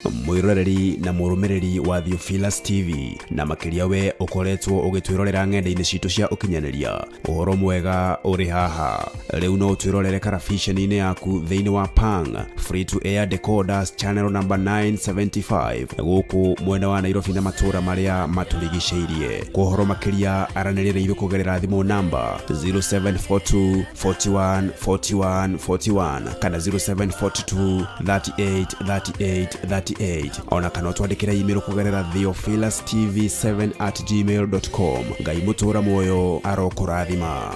mwiroreri na murumiriri wa Theophilus TV na makiria we ukoretwo ugitwirorera ng'enda-ini citu cia ukinyaniria uhoro mwega uri haha riu no twirorere karabiceni-ini yaku thiini wa Pang free to air decoders channel number 975 guku mwena wa Nairobi na matura maria maturigiceirie kuhoro makiria aranirire iru kugerera thimu namba 0742 41 41 41 kana 0742 38 38 38 ona kana twandikira email kugerera theophilustv7@gmail.com ngai mutura moyo arokurathima.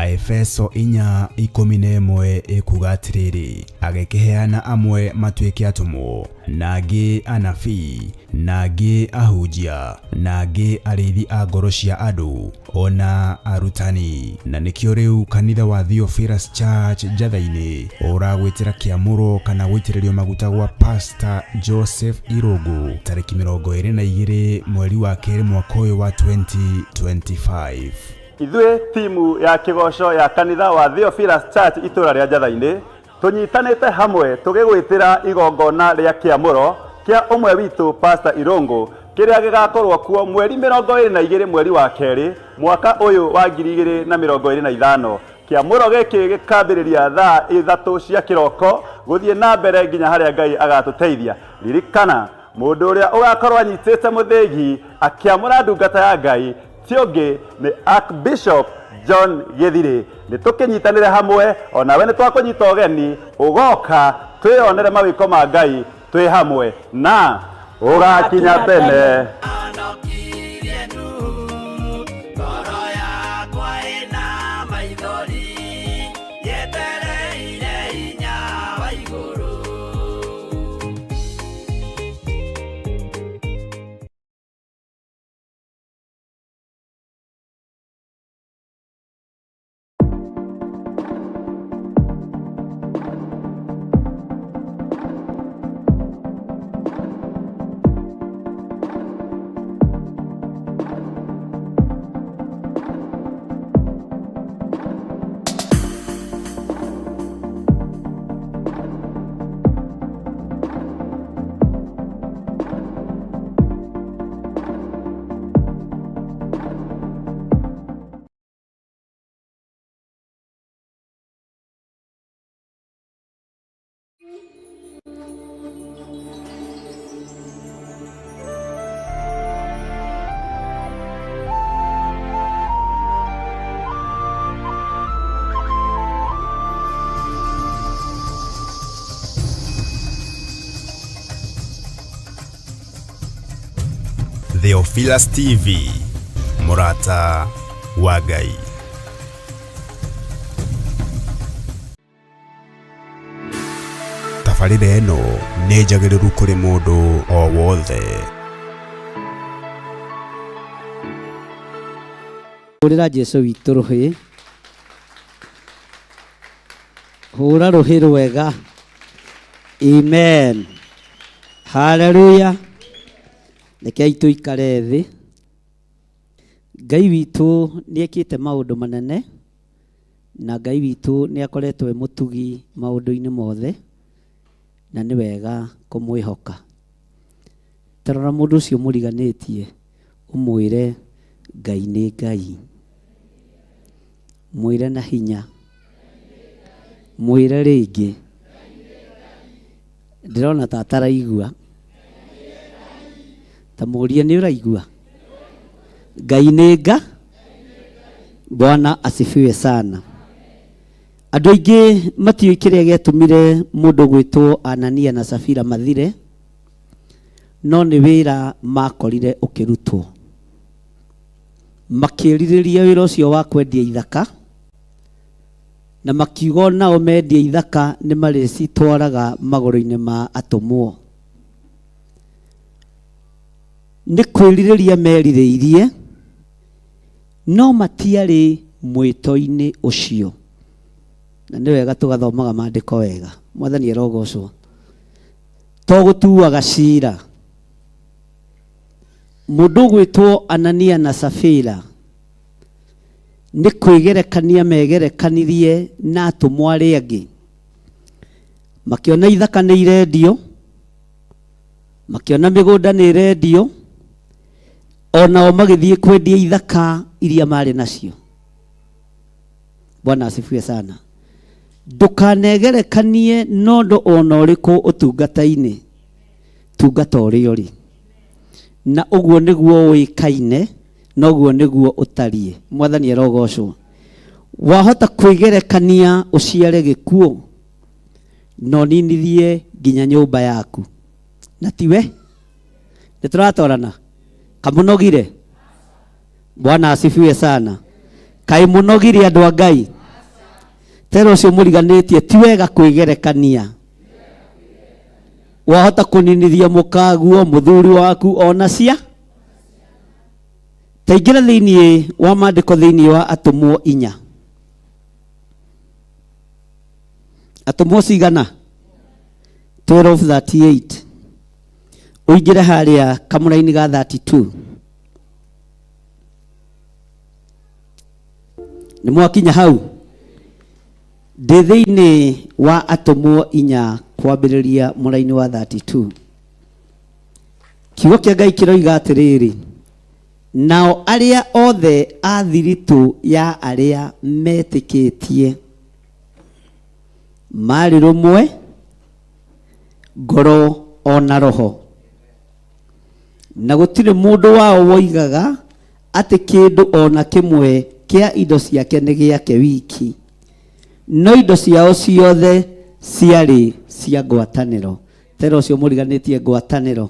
Efeso 4:11 ikuga atiriri agekeheana amwe matuike atumo nagi anabii nagi ahujia nagi arithi a ngoro cia andu ona arutani na nikio riu kanitha wa Theophilus Church Njatha-ini uragwitira kiamuro kana gwitiririo maguta gwa Pastor Joseph Irungu tariki 22 mweri wa keri mwaka uyu wa 2025. Ithuĩ timu ya kigosho ya kanitha wa Theophilus Church itura ria Njatha-ini tunyitanite hamwe tugigwitira igongona ria kiamuro kia umwe witu Pastor Irungu kiria gigakorwo kuo mweri 22 mweri wa keri mwaka uyu wa 2025. Kiamuro giki gikambiriria thaa 3 cia kiroko guthie na mbere nginya haria Ngai agatuteithia. Ririkana mundu uria ugakorwo anyitite muthegi akiamura ndungata ya Ngai tionge ni Archbishop John Githiri. Ni tukinyitanire hamwe ona we ni twakunyita ugeni ugoka twionere mawiko ma Ngai twi hamwe na ugakinya tene. Theophilus TV murata wa Ngai. Tafarire eno ni njagiriru kuri mundu o wothe. Urira Jesu witu ruhi hura ruhi rwega. Amen. Hallelujah. Rekei tuikare thi. Ngai witu niekite maundu manene na Ngai witu niakoretwo mutugi maundu-ini mothe na ni wega kumwihoka. Tarora mundu ucio muriganitie umwire Ngai ni Ngai. Mwire na hinya. Mwire ringi. Ndirona tataraigua. Tamuria ni uraigua. Ngai ni Ngai. Bwana asifiwe sana. Andu aingi matiui kiria giatumire mundu gwitwo Anania na Safira mathire, no ni wira makorire ukirutwo. Makiririria wira ucio wa kwendia ithaka na makiuga nao mendia ithaka ni maricitwaraga magoro-ini ma atumwo. Ni kwiririria meririirie no matiari mwito-ini ucio. Na ni wega tugathomaga maandiko wega. Mwathani arogocwo. To gutuaga cira mundu gwitwo Anania na Safira ni kwigerekania megerekanirie na atumwa aria angi, makiona ithaka ni irendio, makiona migunda ni irendio, onao magithie kwendia ithaka iria mari nacio. Bwana asifiwe sana. Ndukanegerekanie nondo ona uriku utungata-ini, tungata uria uri, na uguo niguo wikaine, noguo niguo utarie. Mwathani arogocwo. Wahota kwigerekania uciare gikuo, no ninithie nginya nyumba yaku, na tiwe nituratorana kamunogire. Bwana asifiwe sana. Kai munogire andu a Ngai. Tero ucio muriganitie ti wega kwigerekania. Wahota kuninithia mukaguo muthuri waku ona cia. Taingira thiini wa maandiko thiini wa Atumwo 4. Atumwo cigana 12:38. Uingire haria kamuraini ga 32. Ni mwakinya hau. Ndi thiini wa Atumwo 4 kwambiriria muraini wa 32. Kiugo kia Ngai kiroiga atiriri, nao aria othe a thiritu ya aria metikitie mari rumwe ngoro ona roho, na gutire mundu wao woigaga ati kindu ona kimwe kia indo ciake ni giake wiki, no indo ciao ciothe ciari cia ngwataniro. Tero cio muriganitie ngwataniro.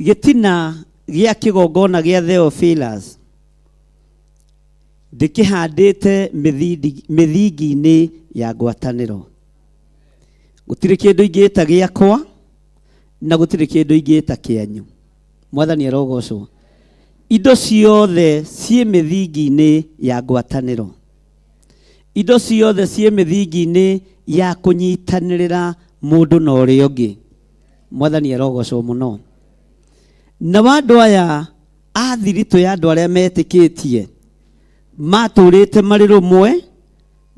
Gitina gia kigongona gia Theophilus ndikihandite mithingi-ini ya ngwataniro. Gutire kindu ingita giakwa na gutire kindu ingita kianyu. Mwathani arogocwo. Indo ciothe cie mithingi-ini ya ngwataniro, indo ciothe cie mithingi-ini ya kunyitanirira mundu na uria ungi. Mwathani arogocwo muno. Na wandu aya a thiritu ya andu aria metikitie maturite mari rumwe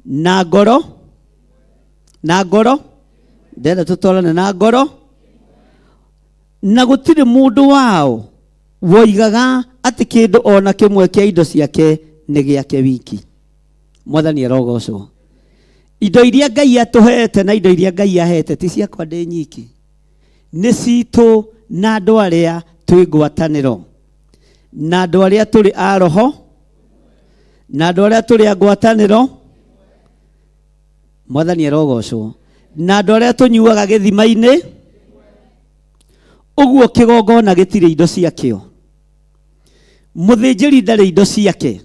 na ngoro ndenda tutorane na ngoro, na gutire mundu wao woigaga ati kindu ona kimwe kia indo ciake ni giake wiki. Mwathani arogocwo. Indo iria Ngai atuhete na indo iria Ngai ahete ti ciakwa ndi nyiki, ni citu na andu aria twi ngwataniro, na andu aria turi a roho, na andu aria turi a ngwataniro. Mwathani arogocwo. Na andu aria tunyuaga githima-ini. Uguo kigongona gitire indo ciakio, muthinjiri ndari indo ciake.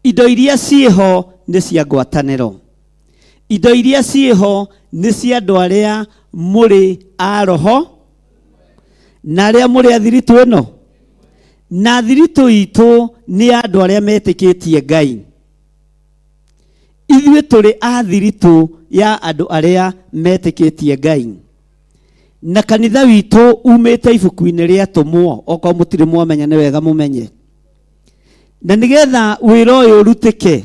Indo iria ciho ni cia ngwataniro, indo iria ciho ni cia andu aria muri a roho, na aria muri a thiritu ino. Na thiritu itu ni andu aria metikitie Ngai. Ithuĩ turi a thiritu ya andu aria metikitie Ngai. Na kanitha witu umite ibuku-ini ria Atumwo, oko mutire mwamenya ni wega mumenye. Na nigetha wira uyu urutike,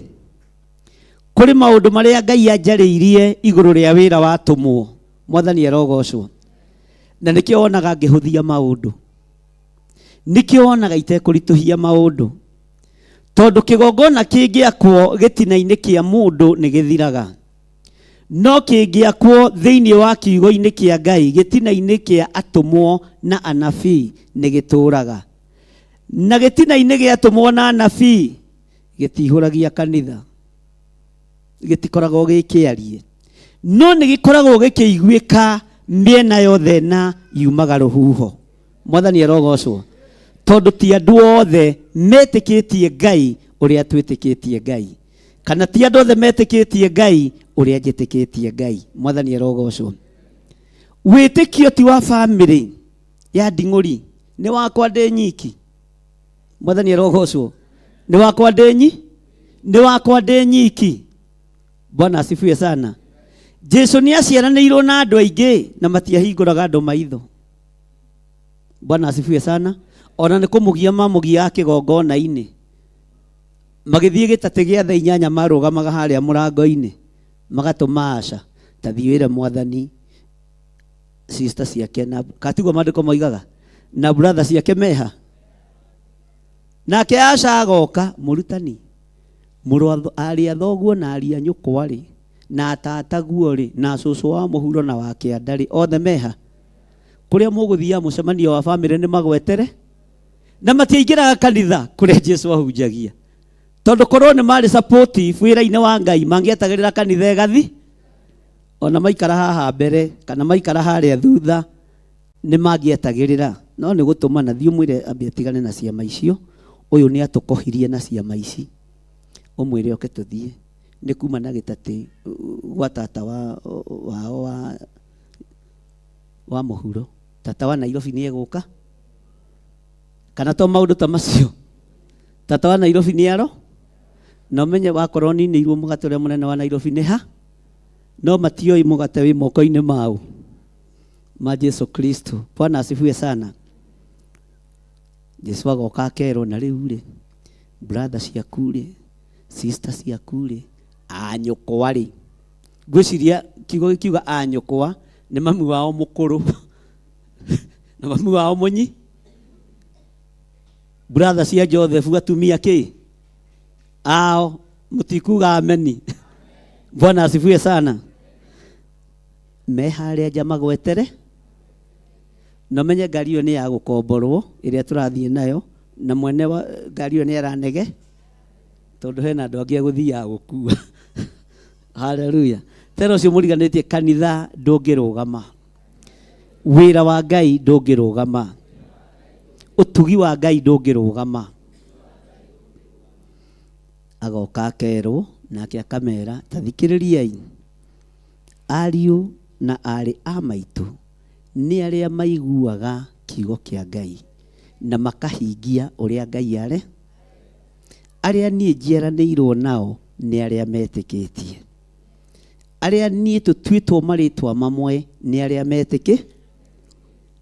kuri maundu maria Ngai anjariirie iguru ria wira wa Atumwo. Mwathani arogocwo. Na nikio wonaga ngihuthia maundu, nikio wonaga itekurituhia maundu, tondu kigongona kingiakwo gitina-ini kia mundu ni githiraga, no kingiakwo thiini wa kiugo-ini kia Ngai gitina-ini kia atumwo na anabii ni gituraga. Na gitina-ini gia atumwo na anabii gitihuragia kanitha, gitikoragwo gikiarie, no ni gikoragwo gikiiguika miena yothe na yumaga ruhuho. Mwathani arogocwo. Tondu ti andu othe metikitie Ngai uria twitikitie Ngai, kana ti andu othe metikitie Ngai uria njitikitie Ngai. Mwathani arogocwo. Witikio ti wa family ya nding'uri, ni wakwa ndi nyiki. Mwathani arogocwo. Ni wakwa ndi nyiki. Bwana asifiwe sana. Jesu ni aciaranĩirwo na andu aingi na matiahingũraga andu maitho. Bwana asifiwe sana. Ona nĩ kũmũgia mamugia kĩgongona-inĩ, magĩthiĩ gĩtatĩ gĩa thaa 8 marũgamaga harĩa mũrango-inĩ, magatũma aca ta thiĩ wĩre mwathani. Sister ciake na katigwo maandĩko moigaga na brother ciake meha, nake aca agoka mũrutani, mũrũ arĩ athoguo na arĩ anyũkwa rĩ, na tataguo rĩ, na cũcũ wa mũhuro na wa kĩanda rĩ, othe meha. Kũrĩa mũgũthiaga mũcemanio wa bamĩrĩ nĩ magwetere na matiaingĩraga kanitha kũrĩa Jesũ ahunjagia, tondũ korwo nĩ marĩ supportive wĩra-inĩ wa Ngai mangĩetagĩrĩra kanitha ĩgathi. Ona maikara haha mbere kana maikara harĩa thutha nĩ mangĩetagĩrĩra, no nĩ gũtũmana thiĩ mwĩre ambe atigane na ciama icio, ũyũ nĩ atũkohirie na ciama ici, ũmwĩre oke tũthiĩ. Nĩ kuma na gĩtatĩ gwa tata wao wa mũhuro, tata wa Nairobi nĩ egũka kana to maũndũ ta macio. Tata wa Nairobi nĩ aro, na ũmenye wakorwo ninĩirwo mũgate ũrĩa mũnene wa Nairobi nĩ ha, no matioi mũgate wĩ moko-inĩ mao ma Jesũ Kristo. Bwana asifiwe sana. Jesũ agoka akerwo na rĩu rĩ, brother ciaku rĩ, sister ciaku rĩ, anyũkwa rĩ. Ngwĩciria kiugo gĩkiuga anyũkwa nĩ mami wao mũkũrũ na mami wao mũnyi. Brother cia Joseph atumia kĩ ao mũtikuga ameni. Bwana asifiwe sana. Me harĩa nja magwetere, na menye ngari ĩyo nĩ ya gũkomborwo ĩrĩa tũrathiĩ nayo, na mwene wa ngari ĩyo nĩ aranege, tondũ hena andũ angĩ egũthiaga gũkua. Haleluya. Tena ũcio mũriganĩtie kanitha ndũngĩrũgama, wĩra wa Ngai ndũngĩrũgama, ũtugi wa Ngai ndũngĩrũgama. Agoka akerwo nake akamera, ta thikĩrĩriai, ariũ na arĩ a maitũ nĩ arĩa maiguaga kiugo kĩa Ngai na makahingia ũrĩa Ngai arĩ. Arĩa niĩ njiaranĩirwo nao nĩ arĩa metĩkĩtie, arĩa niĩ tũtuĩtwo marĩtwa mamwe nĩ arĩa metĩkĩ.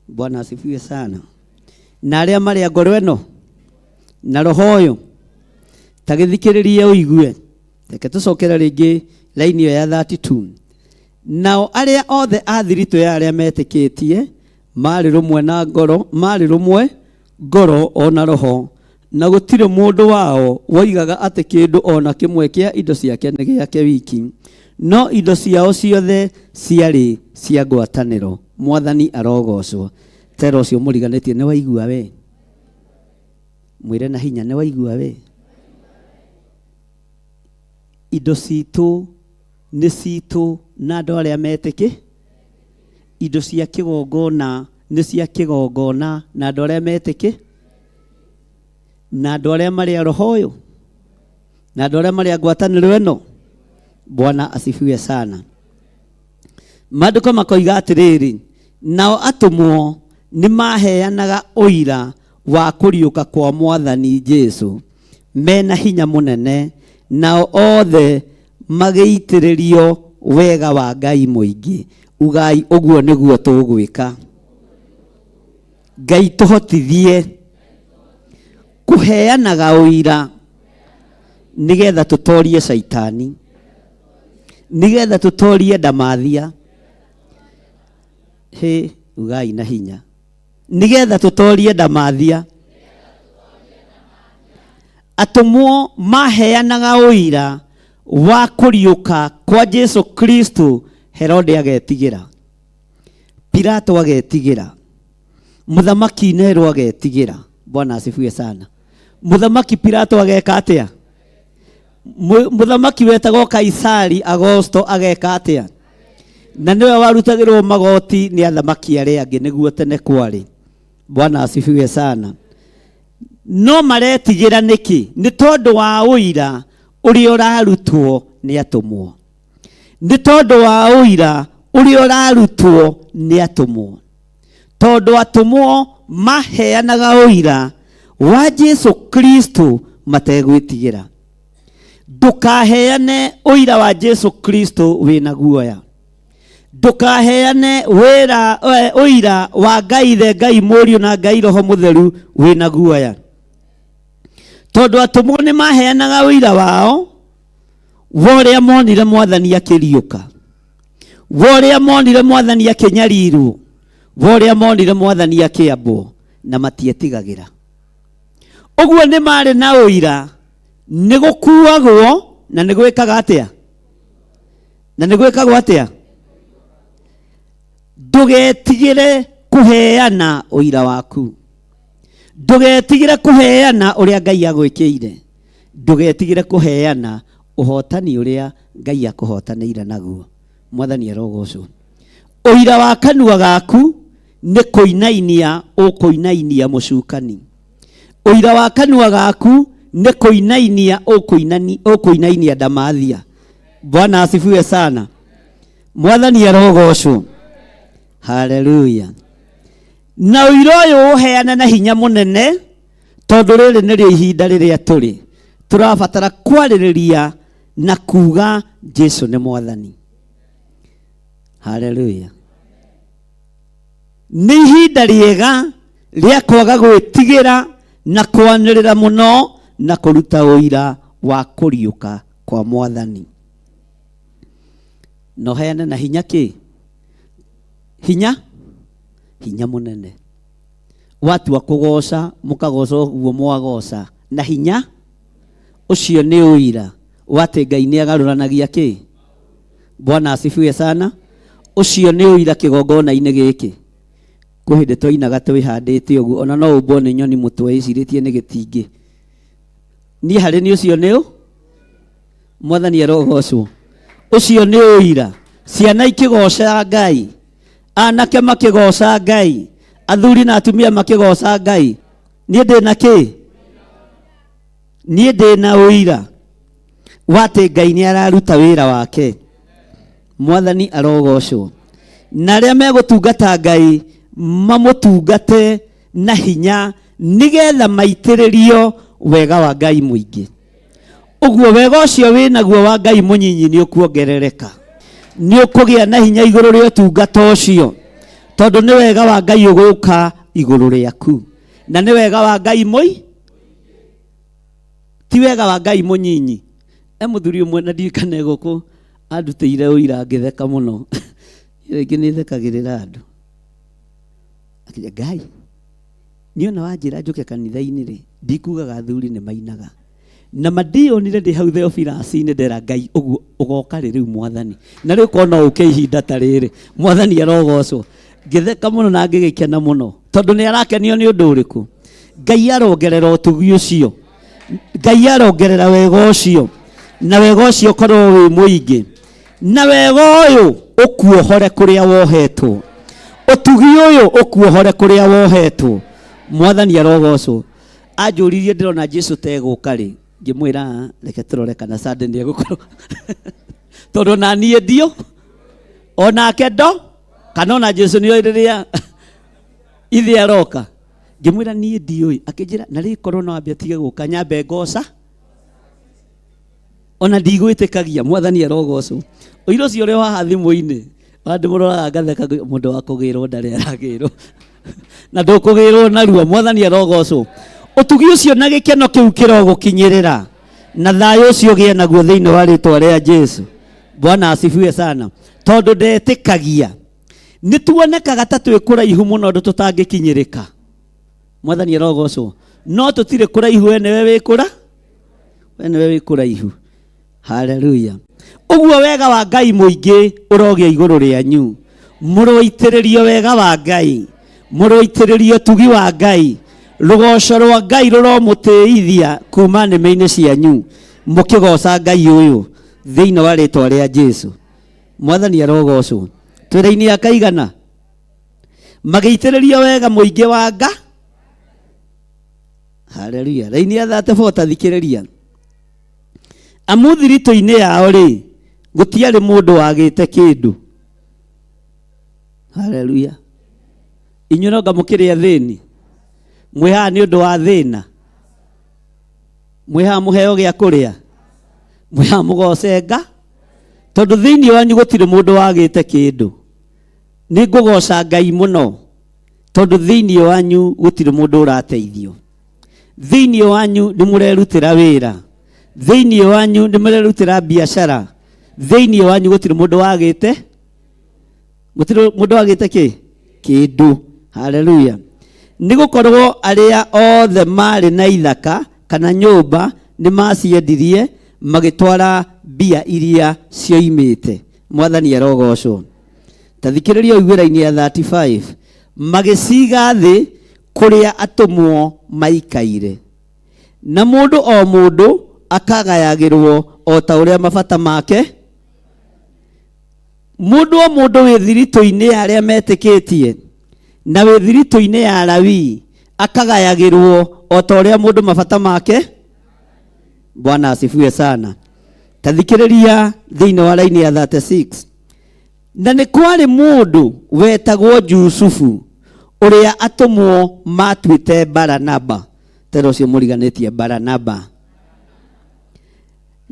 Bwana asifiwe sana. Na arĩa marĩ ngoro ĩno na roho ũyũ, ta gĩthikĩrĩrie ũigue. Reke tũcokere rĩngĩ laini ya 32. Nao arĩa othe a thiritũ ya arĩa metĩkĩtie marĩ rũmwe na ngoro, marĩ rũmwe ngoro ona roho, na gũtirĩ mũndũ wao woigaga atĩ kĩndũ ona kĩmwe kĩa indo ciake nĩ gĩake wiki, no indo ciao ciothe ciarĩ cia ngwatanĩro. Mwathani arogocwo. Tero ũcio mũriganĩtie nĩ waigua we, mwĩre na hinya nĩ waigua we. Indo citũ nĩ citũ na andũ arĩa metĩkĩ. Indo cia kĩgongona nĩ cia kĩgongona na andũ arĩa metĩkĩ, na andũ arĩa marĩ roho ũyũ, na andũ arĩa marĩ ngwatanĩro ĩno. Bwana asifiwe sana. Maandĩko makoiga atĩrĩrĩ, nao atũmwo nĩ maheanaga ũira wa kũriũka kwa Mwathani Jesũ mena hinya mũnene, nao othe magĩitĩrĩrio wega wa Ngai mũingĩ. Ugai ũguo nĩguo tũgwĩka. Ngai tũhotithie kũheanaga ũira nĩgetha tũtorie Saitani, nĩgetha tũtorie ndamathia. He ugai na hinya, nĩgetha tũtorie ndamathia. Atũmwo maheanaga ũira wa kũriũka kwa Jesũ Kristo. Herode agetigĩra, Pilato agetigĩra, mũthamaki Nero agetigĩra. Bwana asifiwe sana. Mũthamaki Pilato ageka atĩa? Mũthamaki wetagwo Kaisari Augusto ageka atĩa? Na nĩwe warutagĩrwo magoti nĩ athamaki arĩa angĩ nĩguo tene kwarĩ. Bwana asifiwe sana. No maretigĩra nĩkĩ? Nĩ tondũ wa ũira ũrĩa ũrarutwo nĩ atũmwo. Nĩ tondũ wa ũira ũrĩa ũrarutwo nĩ atũmwo. Tondũ atũmwo maheanaga ũira wa Jesũ Kristo mategwĩtigĩra. Ndũkaheane ũira wa Jesũ Kristo wĩna guoya. ndukaheane wira uira wa Ngai the Ngai Mũriũ na Ngai Roho Mũtheru wĩna guoya. Tondũ atũmwo nĩ maheanaga uira wao wa ũrĩa monire Mwathani akĩriũka, wa ũrĩa monire Mwathani akĩnyarirwo, wa ũrĩa monire Mwathani akĩambwo, na matietigagĩra. Ũguo nĩ marĩ na uira nĩ gũkuagwo na nĩ gwĩkaga atĩa? Na nĩ gwĩkagwo atĩa? Ndũgetigĩre kũheana uira waku. Ndũgetigĩre kũheana ũrĩa Ngai agwĩkĩire. Ndũgetigĩre kũheana ũhotani ũrĩa Ngai akũhotanĩire naguo. Mwathani arogocwo. Uira wa kanua gaku nĩ kũinainia ũkũinainia mũcukani. Uira wa kanua gaku nĩ kũinainia ũkũinainia ndamathia. Bwana asifiwe sana. Mwathani arogocwo. Haleluya. Na uira ũyũ ũheana na hinya mũnene, tondũ rĩrĩ nĩrĩo ihinda rĩrĩa tũrĩ. Tũrabatara kwarĩrĩria na kuga Jesu nĩ Mwathani. Haleluya. Nĩ ihinda rĩega rĩa kwaga gwĩtigĩra na kwanĩrĩra mũno na kũruta ũira wa kũriũka kwa Mwathani. No heana na hinya kĩ? Hinya? Hinya mũnene. Watu wa kũgoca mũkagoca ũguo mwagoca na hinya ũcio nĩ ũira wate Ngai nĩ agarũranagia kĩ? Bwana asifiwe sana. Ũcio nĩ ũira kĩgongona-inĩ gĩkĩ. Kwĩ hĩndĩ twainaga twĩhandĩte ũguo, ona no ũmbwo nĩ nyoni mũtwe icirĩtie nĩ gĩtingĩ. Niĩ harĩ nĩ ũcio nĩ Mwathani arogocwo. Ũcio nĩ ũira. Ciana ikĩgoca Ngai, anake makĩgoca Ngai, athuri na atumia makĩgoca Ngai. Niĩ ndĩna kĩ? Niĩ ndĩna ũira wate Ngai nĩ araruta wĩra wake. Mwathani arogocwo. Na arĩa megũtungata Ngai mamũtungate na hinya nĩgetha maitĩrĩrio wega wa Ngai mũingĩ. Ũguo wega ũcio wĩnaguo wa Ngai mũnyinyi nĩ ũkuongerereka. Nĩ ũkũgĩa na hinya igũrũ rĩa ũtungata ũcio, tondũ nĩ wega wa Ngai ũgũka igũrũ rĩaku. Na nĩ wega wa Ngai ti wega wa Ngai mũnyinyi. Mũthuri ũmwe na ndirikane gũkũ andutĩire ũira ngĩtheka mũno. Rĩngĩ nĩ thekagĩrĩra andũ. Akĩnja, Ngai niona wanjĩra njũke kanitha-inĩ rĩ, ndikugaga athuri nĩ mainaga. Na mandionire ndĩ hau Theophilus-inĩ ndera Ngai ũguo ũgoka rĩu Mwathani. Na rĩu kona ũke ihinda ta rĩrĩ. Mwathani arogocwo. Ngĩtheka mũno na ngĩgĩkena mũno, tondũ nĩ arakenio nĩ ũndũ ũrĩkũ? Ngai arongerera ũtugi ũcio. Ngai arongerera wega ũcio. Na wega ũcio korwo wĩ mũingĩ. Na wega ũyũ ũkuohore kũrĩa wohetwo. Ũtugi ũyũ ũkuohore kũrĩa wohetwo. Mwathani arogocwo. Anjũririe ndĩrona Jesu tegũka rĩ, ngĩmwĩra reke tũrore kana Sunday nĩ egũkorwo. Tondũ na niĩ ndio onake ndo kana ona Jesu nĩ oĩ rĩrĩa ithe aroka. Ngĩmwĩra niĩ ndiũĩ. Akĩnjĩra na rĩ korwo no ambia tige gũka nyambe ngoca. Ona ndigwĩtĩkagia. Mwathani arogocwo. Ũira ũcio ũrĩ haha thimũ-inĩ ndĩmũroraga ngatheka, mũndũ wa kũgĩrwo ndarĩ aragĩrwo. Na ndũkũgĩrwo narua. Mwathani arogocwo. Ũtugi ũcio na gĩkeno kĩu kĩrogũkinyĩrĩra, na thayũ ũcio gĩe naguo thĩinĩ wa rĩtwa rĩa Jesu. Bwana asifiwe sana. Tondũ ndetĩkagia. Nĩ tuonekaga ta twĩ kũraihu mũno ũndũ tũtangĩkinyĩrĩka. Mwathani arogocwo. No tũtirĩ kũraihu, we nĩwe wĩ kũraihu. Haleluya. Ũguo wega wa Ngai mũingĩ ũrogĩa igũrũ rĩanyu. Mũrũitĩrĩrio wega wa Ngai, mũrũitĩrĩrio ũtugi wa Ngai, rũgoco rwa Ngai rũromũtĩithia kuma nĩmĩ-inĩ cianyu, mũkĩgoca Ngai ũyũ thĩinĩ wa rĩtwa rĩa Jesu. Mwathani arogocwo. Twĩra-inĩ akaigana magĩitĩrĩrio wega mũingĩ wa Ngai. Haleluya. Raini ya 34 tathikĩrĩria. Amũthiritũ-inĩ yao rĩ, gũtiarĩ mũndũ wagĩte kĩndũ. Haleluya. Inyuĩ no ngamũkĩrĩa thĩni. Mwĩhaha nĩ ũndũ wa thĩna. Mwĩhaha mũheo gĩa kũrĩa. Mwĩhaha mũgoce Ngai. Tondũ thĩinĩ wanyu gũtirĩ mũndũ wagĩte kĩndũ. nĩ ngũgoca Ngai mũno tondũ thĩinĩ wanyu gũtirĩ mũndũ ũrateithio, thĩinĩ wanyu nĩ mũrerutĩra wĩra, thĩinĩ wanyu nĩ mũrerutĩra biacara, thĩinĩ wanyu gũtirĩ mũndũ wagĩte, gũtirĩ mũndũ wagĩte kĩndũ. Haleluya. Nĩ gũkorwo arĩa othe marĩ na ithaka kana nyũmba nĩ maciendirie magĩtwara mbia iria cioimĩte. Mwathani arogocwo. Ta thikĩrĩria ũiguĩra-inĩ ya 35, magĩciga thĩ kũrĩa atũmwo maikaire, na mũndũ o mũndũ akagayagĩrwo o ta ũrĩa mabata make. Mũndũ o mũndũ wĩ thiritũ-inĩ ya arĩa metĩkĩtie na wĩ thiritũ-inĩ ya Alawii akagayagĩrwo o ta ũrĩa mũndũ mabata make. Bwana asifiwe sana. Ta thikĩrĩria thĩinĩ wa raini ya 36, na nĩ kwarĩ mũndũ wetagwo Jusufu ũrĩa atũmwo matuĩte Baranaba. Tero cio mũriganĩtie Baranaba.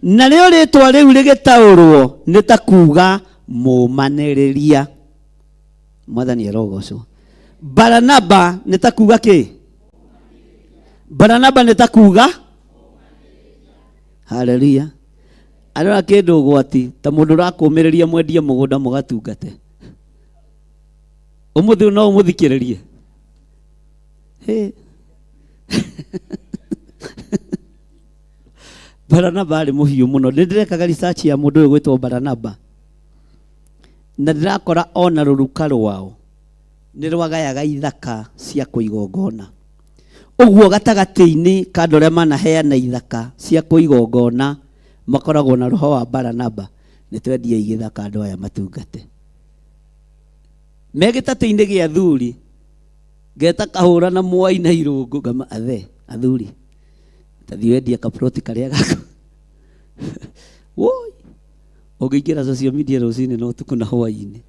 Na rĩo rĩtwa rĩu rĩgĩtaũrwo nĩ ta kuuga mũmanĩrĩria. Mwathani arogocwo. Baranaba nĩ ta kuuga kĩ? Baranaba nĩ ta kuuga. Haleluya. Arora kĩndũ ũgwati ta mũndũ ũrakũmĩrĩria mwendia mũgũnda mũgatungate. Ũmũthĩ no ũmũthikĩrĩrie. Baranaba arĩ mũhiũ mũno. Nĩ ndĩrekaga research ya mũndũ ũyũ gwĩtwo Baranaba, na ndĩrakora ona rũruka rwao nĩ rwagayaga ithaka cia kũigongona. Ũguo gatagatĩ-inĩ ka andũ arĩa manaheana ithaka cia kũigongona makoragwo na roho wa Baranaba. Nĩ twendia igĩthaka andũ aya matungate. Me gĩtatũ-inĩ gĩa athuri ngeta kahũra na mwai na irũngũ ngama athuri tathi wendia kaproti karĩa gako. Woi, ũngĩingĩra social media rũcinĩ no ũtukũ na hwaĩ-inĩ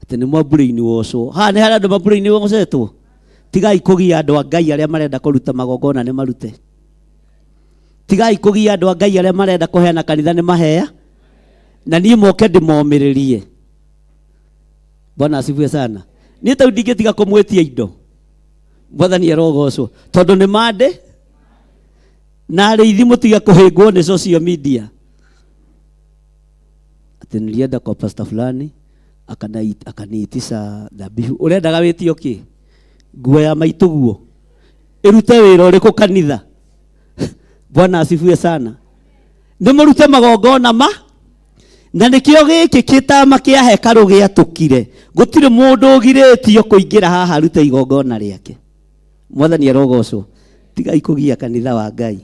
atĩ nĩ mambura-inĩ wocwo. Haha nĩ harĩa andũ mambura-inĩ wocetwo. Tigai kũgia andũ a Ngai arĩa marenda kũruta magongona nĩ marute. Tigai kũgia andũ a Ngai arĩa marenda kũheana kanitha nĩ mahea, na niĩ moke ndĩmomĩrĩrie. Bwana asifiwe sana. Niĩ tau ndingĩtiga kũmwĩtia indo. Mwathani arogocwo. Tondũ nĩ mande na arĩithi mũtiga kũhĩngwo nĩ social media. Atĩ nĩrĩenda kwa pastor fulani akaniitisha dhabihu. Ũrendaga wĩtio kĩ? Nguo ya maitũguo ĩrute wĩra ũrĩkũ kanitha? Bwana asifiwe sana. Nĩ mũrute magongona na nĩkĩo gĩkĩ kĩtama kĩa hekarũ gĩatũkire. Gũtirĩ mũndũ ũgirĩtio kũingĩra haha arute igongona rĩake. Mwathani arogocwo. Tigai kũgia kanitha wa Ngai.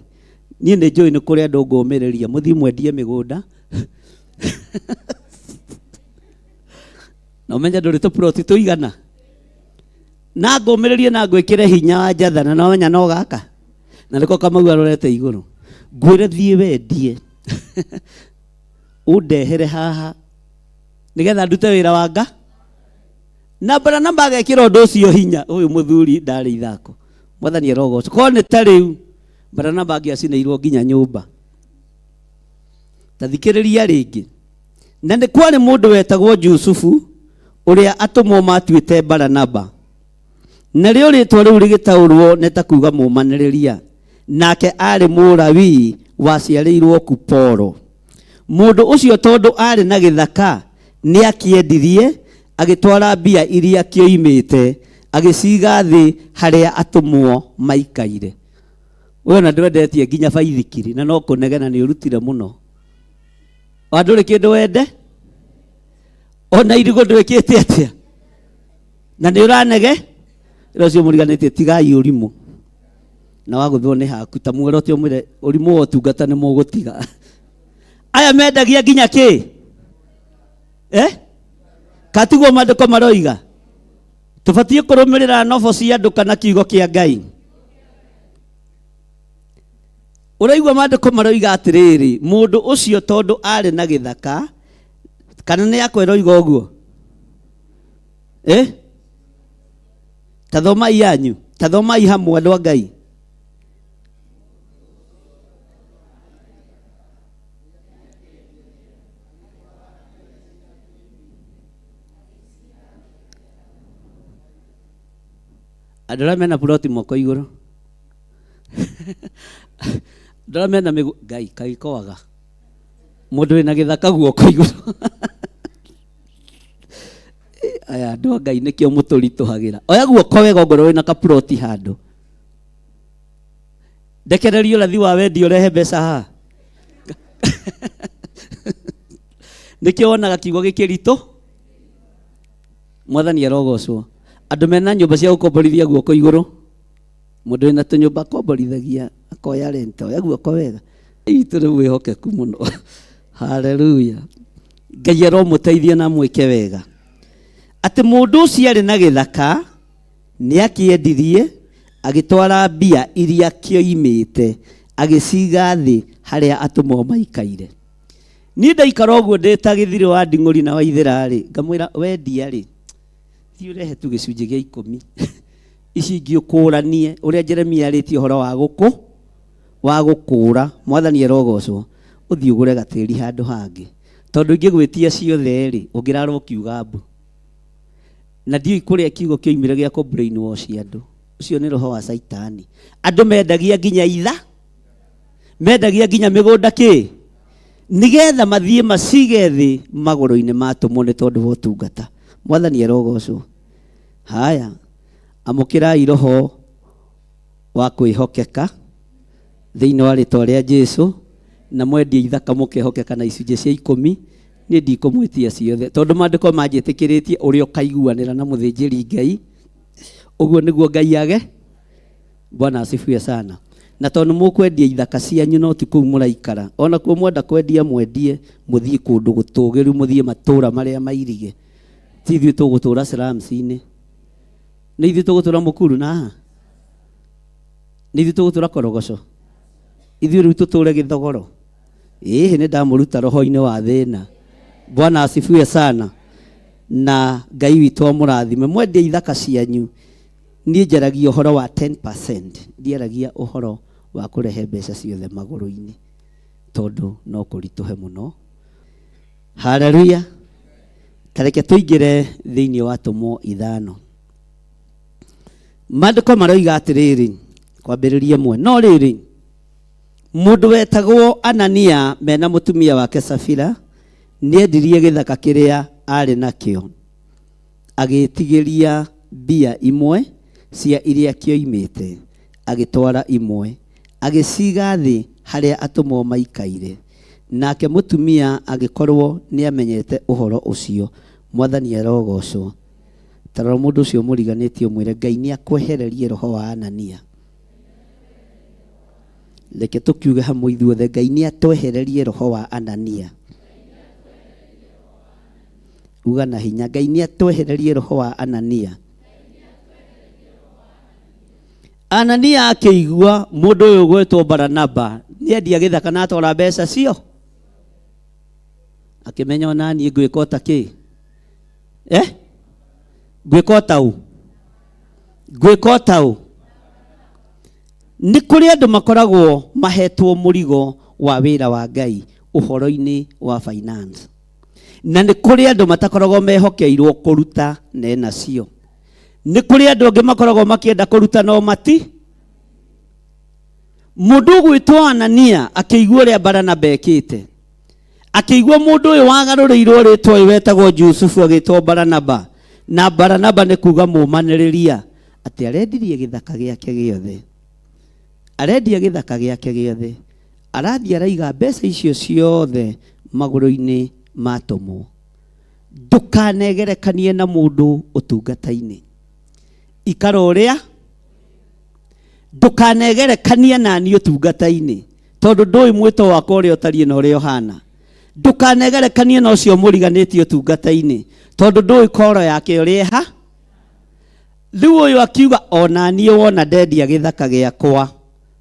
Niĩ nĩ njũĩ nĩ kũrĩ andũ ngũmĩrĩria mũthiĩ mwendie mĩgũnda na ũmenye ndũrĩ tũploti tũigana, na ngũmĩrĩrie na ngwĩkĩre hinya wa njathana na wenya no gaka, na nĩko Kamau arorete igũrũ. Ngwĩre thiĩ wendie ũndehere haha nĩgetha ndute wĩra wa Ngai. Na Baranaba agekĩra ũndũ ũcio hinya. Ũyũ mũthuri ndarĩ ithako. Mwathani arogocwo. Korwo nĩ ta rĩu Baranaba angĩacinĩirwo nginya nyũmba. Ta thikĩrĩria rĩngĩ. Na nĩ kwarĩ mũndũ wetagwo Jusufu ũrĩa atũmwo matuĩte Baranaba. Na rĩo rĩtwa rĩu rĩgĩtaũrwo nĩ ta kuuga mũmanĩrĩria. Nake arĩ Mũlawii waciarĩirwo Kuporo. Mũndũ ũcio tondũ arĩ na gĩthaka nĩ akĩendirie agĩtwara mbia iria kĩoimĩte agĩciga thĩ harĩa atũmwo maikaire. Wewe na ndwendetie nginya baithikiri na no kũnegena nĩ ũrutire mũno. Ndũrĩ kĩndũ wende? Ona irigũ ndwĩkĩte atĩa? Na nĩ ũranege? Rũcio mũriganĩtie tigai ũrimũ. Na wagũthwo nĩ haku ta muorote ũmwĩre ũrimũ wa ũtungata nĩ mũgũtiga. Aya mendagia nginya kĩ? Katiguo maandĩko maroiga tũbatiĩ kũrũmĩrĩra nobo cia andũ kana kiugo kĩa Ngai. Ũraigua maandĩko maroiga atĩrĩrĩ, mũndũ ũcio tondũ arĩ na gĩthaka, kana nĩ yakweroiga ũguo? Tathomai yanyu, tathomai hamwe andũ a Ngai. Andũ arĩa mena ploti moko igũrũ. Andũ arĩa mena Ngai kaikoaga. Mũndũ wĩna gĩthaka guoko igũrũ. Aya andũ a Ngai nĩkĩo mũtũritũhagĩra. Oya guoko wega ongorwo wĩna kaploti handũ. Ndekererio ũrathi wa wendi ũrehe mbeca haha. Nĩkĩo wonaga kiugo gĩkĩritũ. Mwathani arogocwo. Andũ mena nyũmba cia gũkomborithia guoko igũrũ. Mũndũ wĩna tũnyũmba akomborithagia akoya rent. Oya guoko wega. Itũ rĩu wĩhokeku mũno. Haleluya. Ngai aromũteithia na mwĩke wega. Atĩ mũndũ ũcio arĩ na gĩthaka nĩakĩendirie agĩtwara mbia iria kĩoimĩte agĩciga thĩ harĩa atũmwo maikaire. Niĩ ndaikara ũguo ndĩta Gĩthirĩ wa Nding'ũri na Waithĩra-rĩ, ngamwĩra wendia rĩ thiĩ ũrehe tu gĩcunjĩ gĩa 10 ici ingĩ ũkũranie ũrĩa Jeremia arĩtie ũhoro wa gũkũra. Mwathani arogocwo. Ũthiĩ ũgũre gatĩri handũ hangĩ, tondũ ingĩgwĩtia ciothe rĩ ũngĩrara ũkiuga mbu. Na ndiũĩ kũrĩa kiugo kĩoimire gĩa kũ brainwash andũ. Ũcio nĩ roho wa Saitani. Andũ mendagia nginya itha, mendagia nginya mĩgũnda nĩgetha mathiĩ macige thĩ magũrũ-inĩ matũmwo nĩ tondũ wa ũtungata. Mwathani arogocwo. Haya, amũkĩrai roho wa kwĩhokeka thĩinĩ wa rĩtwa rĩa Jesũ, na mwendie ithaka mũkehokeka na icunjĩ cia 10. Nĩ ndikũmwĩtia ciothe tondũ maandĩko manjĩtĩkĩrĩtie ũrĩa ũkaiguanĩra na mũthĩnjĩri Ngai. Ũguo nĩguo Ngai age. Bwana asifiwe sana. Na tondũ mũkwendia ithaka cianyu no ti kũu mũraikara. Ona kuo mwenda kwendia mwendie mũthiĩ kũndũ gũtũgĩru, mũthiĩ matũra marĩa mairige. Ti ithuĩ tũgũtũra slums-inĩ. Nĩ ithuĩ tũgũtũra Mũkuru na haha. Nĩ ithuĩ tũgũtũra Korogoco. Ithuĩ rĩu tũtũre Gĩthogoro. Nĩ ndamũruta roho-inĩ wa thĩna. Bwana asifiwe sana. Na Ngai witũ amũrathime. Mwendie ithaka cianyu. Niĩ njaragia ũhoro wa 10%. Ndiaragia ũhoro wa kũrehe mbeca ciothe magũrũ-inĩ, tondũ no kũritũhe mũno. Haleluya. Tareke tũingĩre thĩinĩ wa Tũmwo 5. Maandĩko maroiga atĩrĩrĩ, kwambĩrĩria 1. No rĩrĩ mũndũ wetagwo Anania mena mũtumia wake Safira nĩendirie gĩthaka kĩrĩa arĩ nakĩo, agĩtigĩria mbia imwe cia iria kĩoimĩte, agĩtwara imwe, agĩciga thĩ harĩa atũmwo maikaire. Nake mũtumia agĩkorwo nĩamenyete ũhoro ũcio. Mwathani arogocwo. Tarora mũndũ ũcio mũriganĩtie ũmwĩre Ngai nĩakwehererie roho wa Anania. Reke tũkiuge hamwe ithuothe, Ngai nĩatwehererie roho wa Anania. Uga na hinya, Ngai nĩatwehererie roho wa Anania. Anania akĩigua mũndũ ũyũ gwĩtwo Baranaba nĩendia gĩthaka na atwara mbeca cio, akĩmenya ona niĩ ngwĩka ta kĩ ngwĩka ta ũ. Nĩ kũrĩ andũ makoragwo mahetwo mũrigo wa wĩra wa Ngai ũhoro-inĩ wa finance, na nĩ kũrĩ andũ matakoragwo mehokeirwo kũruta nena cio. Nĩ kũrĩ andũ angĩ makoragwo makĩenda kũruta no mati. Mũndũ gwĩtwo Anania akĩigua ũrĩa Baranaba ekĩte, akĩigua mũndũ ũyũ wagarũrĩirwo rĩtwa ũyũ wetagwo Jusufu agĩtwo Baranaba, na Baranaba nĩ kuga mũmanĩrĩria, atĩ arendirie gĩthaka gĩake gĩothe. Arendia gĩthaka gĩake gĩothe, arathiĩ araiga mbeca icio ciothe magũrũ-inĩ ma Tũmwo. Ndũkanegerekanie na mũndũ ũtungata-inĩ. Ikara ũrĩa, ndũkanegerekanie na niĩ ũtungata-inĩ, tondũ ndũĩ mwĩto wakwa ũrĩa ũtariĩ na ũrĩa ũhana. Ndũkanegerekanie na ũcio mũriganĩtie ũtungata-inĩ, tondũ ndũĩ koro yake ũrĩa ha. Rĩu ũyũ akiuga ona niĩ wona ndendia gĩthaka gĩakwa,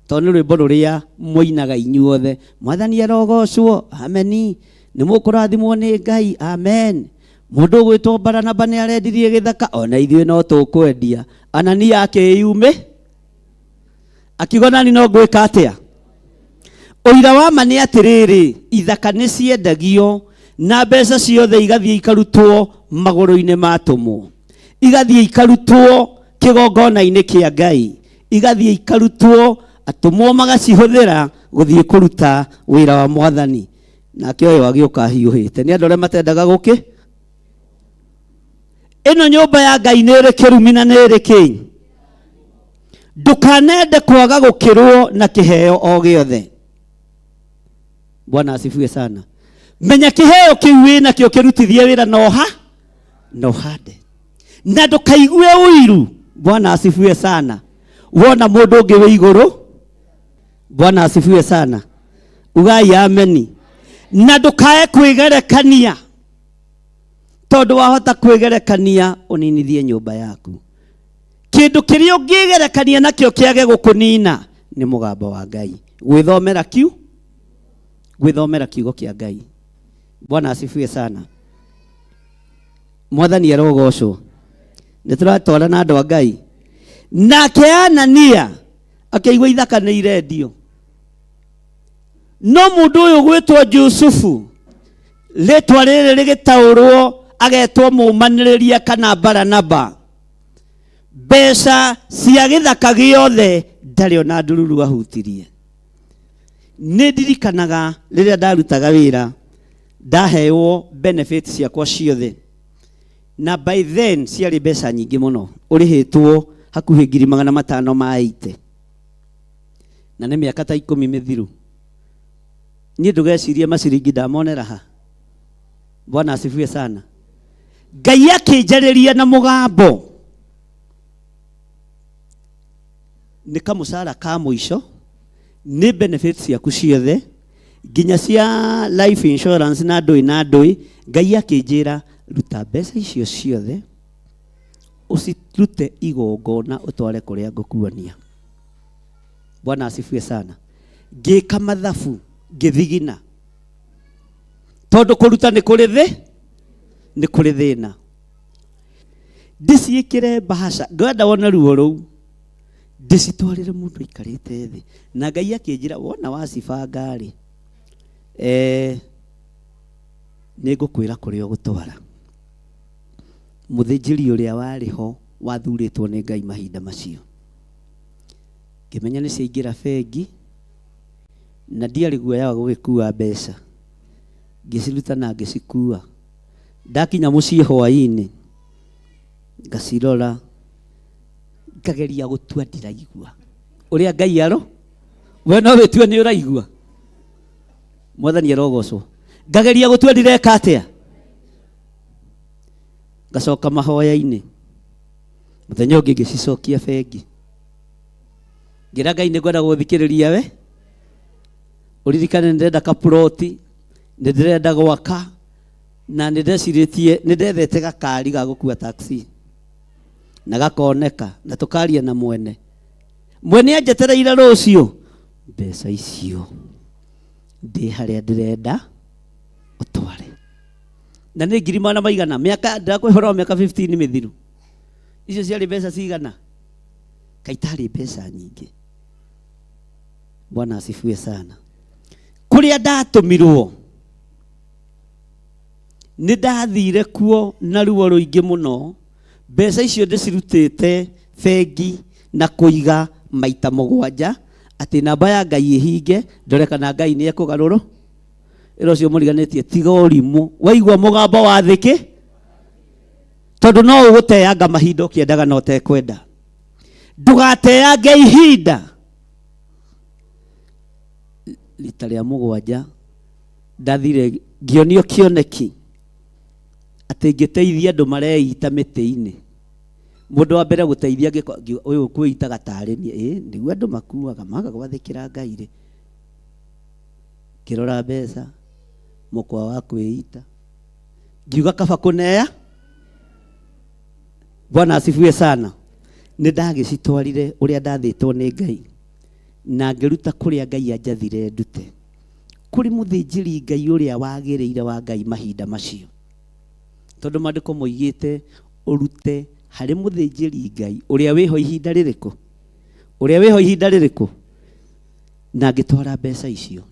tondũ nĩ rwĩmbo rũrĩa mũinaga inyuothe, Mwathani arogocwo, ameni, nĩ mũkũrathimwo nĩ Ngai, amen. Mũndũ gwĩtwo Baranaba nĩ arendirie gĩthaka, ona ithuĩ no tũkwendia. Anania akĩyume, akiuga nani no ngwĩka atĩa. Ũira wa ma nĩ atĩrĩrĩ, ithaka nĩ ciendagio na mbeca ciothe igathiĩ ikarutwo magũrũ-inĩ ma Tũmwo, igathiĩ ikarutwo kĩgongona-inĩ kĩa Ngai igathiĩ ikarutwo, atũmwo magacihuthĩra gũthiĩ kũruta wĩra wa Mwathani. Nake ũyũ agĩũka hiũhĩte. Nĩ andũ arĩa matendaga gũkĩ. Ĩno nyũmba ya Ngai nĩ ĩrĩ kĩrumi na nĩ ĩrĩ kĩ. Ndũkanende kwaga gũkĩrwo na kĩheo o gĩothe. Bwana asifiwe sana. Menya kĩheo kĩu wĩna kĩo kĩrutithie wĩra na ũhande. Na ndũkaigue ũiru. Bwana asifiwe sana. Wona mũndũ ũngĩ wĩ igũrũ. Bwana asifiwe sana. Ugai ameni. Na ndũkae kwĩgerekania. Tondũ wahota kwĩgerekania ũninithie nyũmba yaku. Kĩndũ kĩrĩa ũngĩgerekania nakĩo kĩage gũkũnina nĩ mũgambo wa Ngai. Gwĩthomera kiugo kĩa Ngai. Bwana asifiwe sana. Mwathani arogocwo. Nĩtũratwara na andũ a Ngai. Nake Anania akĩigua ithaka nĩ irendio. No mũndũ ũyũ gwĩtwo Jusufu, rĩtwa rĩrĩ rĩgĩtaũrwo agetwo mũmanĩrĩria kana Baranaba. Mbeca cia gĩthaka gĩothe ndarĩ ona ndururu ahutirie. Nĩ ndirikanaga rĩrĩa ndarutaga wĩra ndaheo benefits ciakwa ciothe. Na by then ciarĩ mbeca nyingĩ mũno. Ũrĩhĩtwo hakuhĩ 580. Na nĩ mĩaka ta 10 mĩthiru. Niĩ ndũgecirie maciringi ndamonera ha. Bwana asifiwe sana. Ngai akĩnjarĩria na mũgambo. Nĩ kamũcara ka mũico. Nĩ benefits ciaku ciothe. Nginya cia life insurance na ndũĩ. Ngai akĩnjĩra ruta mbeca icio ciothe. Usirute igongona utware kũrĩa ngũkuania. Bwana asifiwe sana. Ngĩka mathabu ngĩthigina. Tondũ kũruta nĩ kũrĩ thĩna. Ndĩciĩkĩre bahasha. Ngwenda wona ruo rũu. Ndĩcitwarĩre mũndũ aikarĩte thĩ. Na Ngai akĩnjĩra wona wacibanga rĩ. Nĩ ngũkwĩra kũrĩa ũgũtwara. Mũthĩnjĩri ũrĩa warĩ ho wathurĩtwo nĩ Ngai mahinda macio. Ngĩmenya nĩ ciaingĩra bengi. Na ndiarĩ guoya wa gũgĩkua mbeca. Ngĩciruta na ngĩcikua. Ndakinya mũciĩ hwaĩ-inĩ ngacirora ngageria gũtua ndiraigua. Ũrĩa Ngai we no wĩtue nĩ ũraigua. Mwathani arogocwo. Ngageria gũtua ndireka atĩa. Ngacoka mahoya-inĩ. Mũthenya ũngĩ ngĩcicokia bengi. Ngira Ngai nĩ ngwenda gũthikĩrĩria we. Ũririkane ndĩrenda kaploti, ndĩrenda gwaka, na ndethete gakari ga gũkua taxi. Na gakoneka, na tũkaria na mwene. Mwene anjetereire rũciũ. Mbeca icio ndĩ harĩa ndĩrenda ũtware. Na nĩ 1,000 mĩaka ndakwĩhora mĩaka 15 mĩthiru. Icio ciarĩ mbeca cigana? Kaitarĩ mbeca nyingĩ. Bwana asifiwe sana. Kũrĩa ndatũmirwo nĩ ndathire kuo na ruo rũingĩ mũno. Mbeca icio ndĩcirutĩte bengi na kũiga maita 7 atĩ namba ya Ngai ĩhinge. Ndore kana Ngai nĩ ekũgarũrwo. Ĩro cio mũriganĩtie tiga ũrimũ. Waigua mũgambo wa thĩkĩ. Tondũ no ũgũteanga mahinda ũkĩendaga no ũtekwenda. Ndũgateange ihinda. Rita rĩa 7 ndathire ngĩonio kĩoneki atĩ ngĩteithia andũ mareita mĩtĩ-inĩ. Mũndũ wa mbere gũteithia ũyũ kwĩita gatarĩnia. Nĩguo andũ makuaga magagwathĩkĩra Ngai rĩ. Kĩrora mbeca mũkwa wa kwĩita. Ngiuga kaba kũneya. Bwana asifiwe sana. Nĩ ndagĩcitwarire ũrĩa ndathĩtwo nĩ Ngai. Na ngĩruta kũrĩa Ngai anjathire ndute. Kũrĩ mũthĩnjĩri Ngai ũrĩa wagĩrĩire wa Ngai mahinda macio. Tondũ maandĩko moigĩte ũrute harĩ mũthĩnjĩri Ngai ũrĩa wĩho ihinda rĩrĩkũ. Ũrĩa wĩho ihinda rĩrĩkũ. Na ngĩtwara mbeca icio.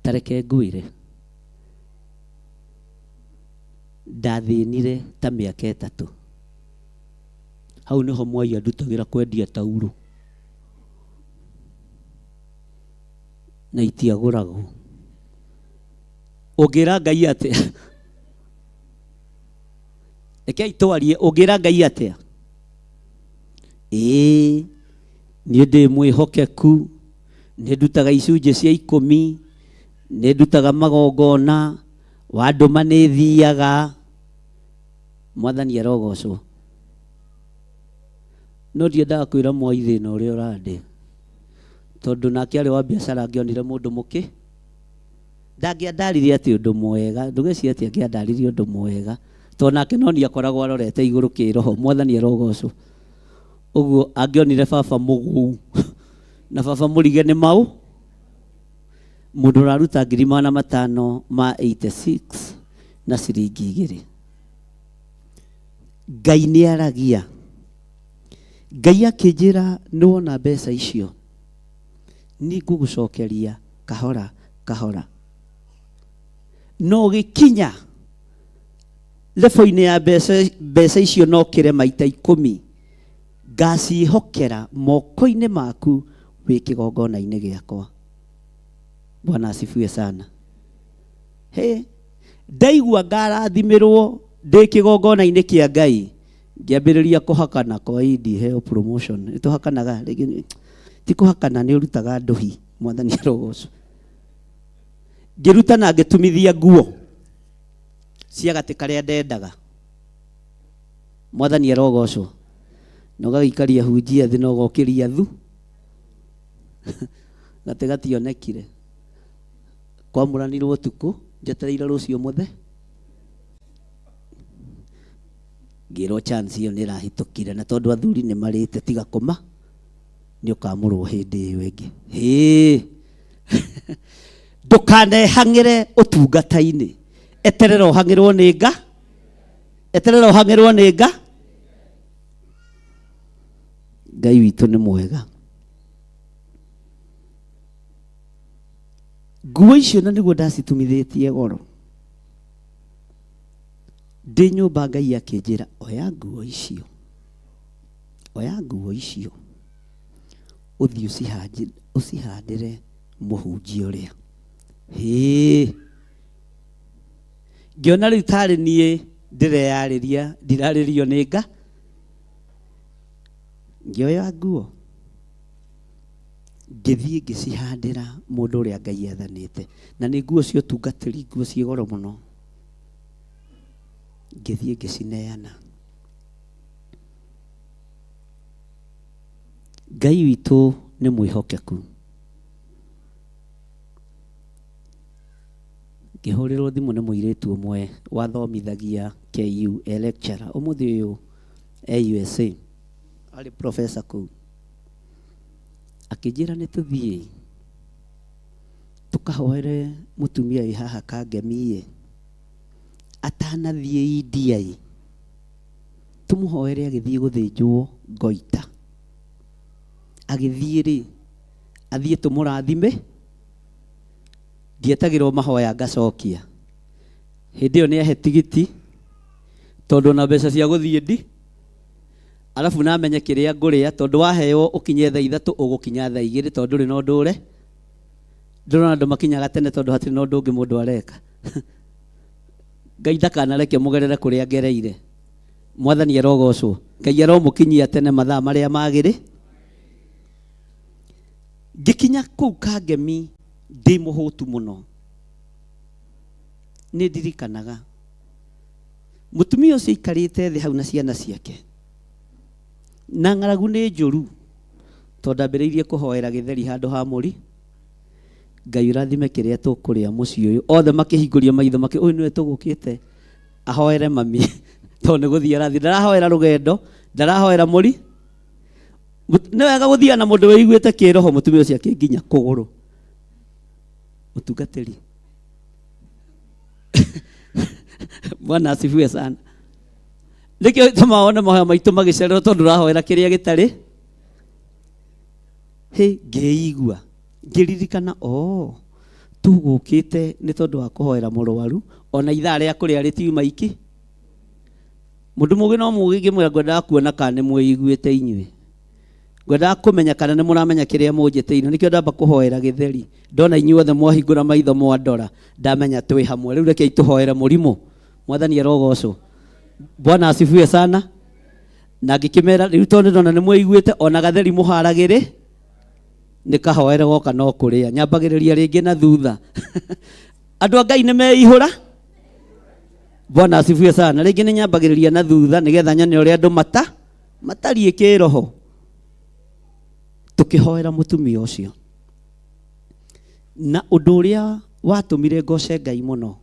Tareke ngwĩre. Ndathĩnire ta mĩaka 3. hau niho Mwai andutagira kwendia tauro na itiaguragwo. Ũngĩra Ngai atĩa? Rekei twarie, ũngĩra Ngai atĩa? Niĩ ndĩ mwĩhokeku, nĩ ndutaga icunjĩ cia 10, nĩ ndutaga magongona, wandũma nĩ thiaga. Mwathani arogocwo. No ndiendaga kwĩra Mwai thĩna ũrĩa ũrandĩ, tondũ nake arĩ wa biacara angĩonire mũndũ mũkĩ ndangĩandaririe atĩ ũndũ mwega. Ndũgecirie atĩ angĩandaririe ũndũ mwega, tondũ nake no niĩ akoragwo arorete igũrũ kĩroho. Mwathani arogocwo. Ũguo angĩonire baba mũgũu na baba mũrige nĩ mau, mũndũ ũraruta 586 na ciringi 2. Ngai nĩ aragia. Ngai akĩnjĩra nĩwona mbeca icio nĩ ngũgũcokeria kahora kahora, no gĩkinya level-inĩ ya mbeca icio no kĩre maita 10 ngaciĩhokera moko-inĩ maku wĩ kĩgongona-inĩ gĩakwa. Bwana asifiwe sana. Ndaigua ngarathimĩrwo ndĩ kĩgongona-inĩ kĩa Ngai, ngĩambĩrĩria kũhakana kwa idi heo promotion. Nĩtũhakanaga, ti kũhakana, nĩ ũrutaga ndũhi. Mwathani arogocwo. Ngĩruta na ngĩtumithia nguo cia gatĩ karĩa ndendaga. Mwathani arogocwo. Na ũgagĩikaria hunjia thĩ na ũgokĩria thu gatĩ gationekire. Kwamũranirwo ũtukũ, njetereire rũciũ mũthe, ngĩrwo chance ĩyo nĩ ĩrahĩtũkire, na tondũ athuri nĩ marĩte tiga kũma, nĩ ũkamũrwo hĩndĩ ĩyo ĩngĩ. Ndũkanehang'ĩre ũtungata-inĩ, eterera ũhang'ĩrwo nĩ Nga, eterera ũhang'ĩrwo nĩ Nga. Ngai witũ nĩ mwega. Nguo icio na nĩguo ndacitumithĩtie goro. Ndĩ nyũmba Ngai akĩnjĩra oya nguo icio, oya nguo icio ũthiĩ ũcihandĩre mũhunjia ũrĩa. Ngĩona rĩu tarĩ niĩ ndĩreyarĩria, ndirarĩrio nĩ Nga. Ngĩoya nguo ngĩthiĩ ngĩcihandĩra mũndũ ũrĩa Ngai athanĩte, na nĩ nguo cia ũtungatĩri, nguo ciĩ goro mũno. Ngĩthiĩ ngĩcineana. Ngai witũ nĩ mwĩhokeku. Ngĩhũrĩrwo thimũ nĩ mũirĩtu ũmwe wathomithagia KU lecturer, ũmũthĩ ũyũ USA, arĩ professor kũu. Akĩnjĩra nĩ tũthiĩ tũkahoere mũtumia wĩ haha Kangemi atanathiĩ India, tũmũhoere agĩthiĩ gũthĩnjwo Goita. Agĩthiĩ rĩ, athiĩ tũmũrathime, ndietagĩrwo mahoya ngacokia. Hĩndĩ ĩyo nĩ ahe tigiti, tondũ na mbeca cia gũthiĩ ndi, alafu na amenye kĩrĩa ngũrĩa, tondũ waheo ũkinye thaa 3 ũgũkinya thaa 2, tondũ ndũrĩ na ũndũ ũre. Ndĩrona andũ makinyaga tene tondũ hatirĩ na ũndũ ũngĩ mũndũ areka. Ngai ndakanareke mũgerere kũrĩa ngereire. Mwathani arogocwo. Ngai aromũkinyia tene mathaa marĩa magĩrĩ. Ngĩkinya kũu Kangemi ndĩ mũhũtu mũno. Nĩ ndirikanaga mũtumia ũcio aikarĩte thĩ hau na ciana ciake, na ng'aragu nĩ njũru, tondũ ndambĩrĩirie kũhoera gĩtheri handũ ha mũri. Ngai ũrathime kĩrĩa tũkũrĩa mũciĩ ũyũ. Othe makĩhingũria maitho ũyũ nĩwe tũgũkĩte ahoere mami, tondũ nĩ gũthiĩ arathiĩ. Ndarahoera rũgendo, ndarahoera mũri. Nĩ wega gũthiĩ na mũndũ wĩiguĩte kĩroho. Mũtumia ũcio akĩnginya kũgũrũ. Ũtungatĩri. Bwana asifiwe sana. Nĩkĩo tũma wone mahoya maitũ magĩcererwo tondũ ũrahoera kĩrĩa gĩtarĩ. Ngĩigua, ngĩririkana tũgũkĩte nĩ tondũ wa kũhoera mũrwaru, ona ithaa rĩa kũrĩa rĩtiuma iki. Mundu mugi no mugi ngimwe ngwenda kuona kana mwiguite inywe. Ngwenda kumenya kana ni muramenya kiria munjite ino nikio ndamba kuhoera githeri. Ndona inyuĩ othe mwahingũra maitho mwandora ndamenya twi hamwe. Riu reke ituhoere murimu. Mwathani arogocwo. Bwana asifiwe sana. Na ngikimera riu tondu ndona ni mwiguite ona gatheri muharagire nikahoere goka no kuria. Nyambagiriria ringi na thutha. Andu a Ngai ni meihura. Bwana asifiwe sana. Ringi ni nyambagiriria na thutha nigetha nyone uria andu matarie kiroho. Tukihoera mutumia ucio. Na undu uria watumire ngoce Ngai muno.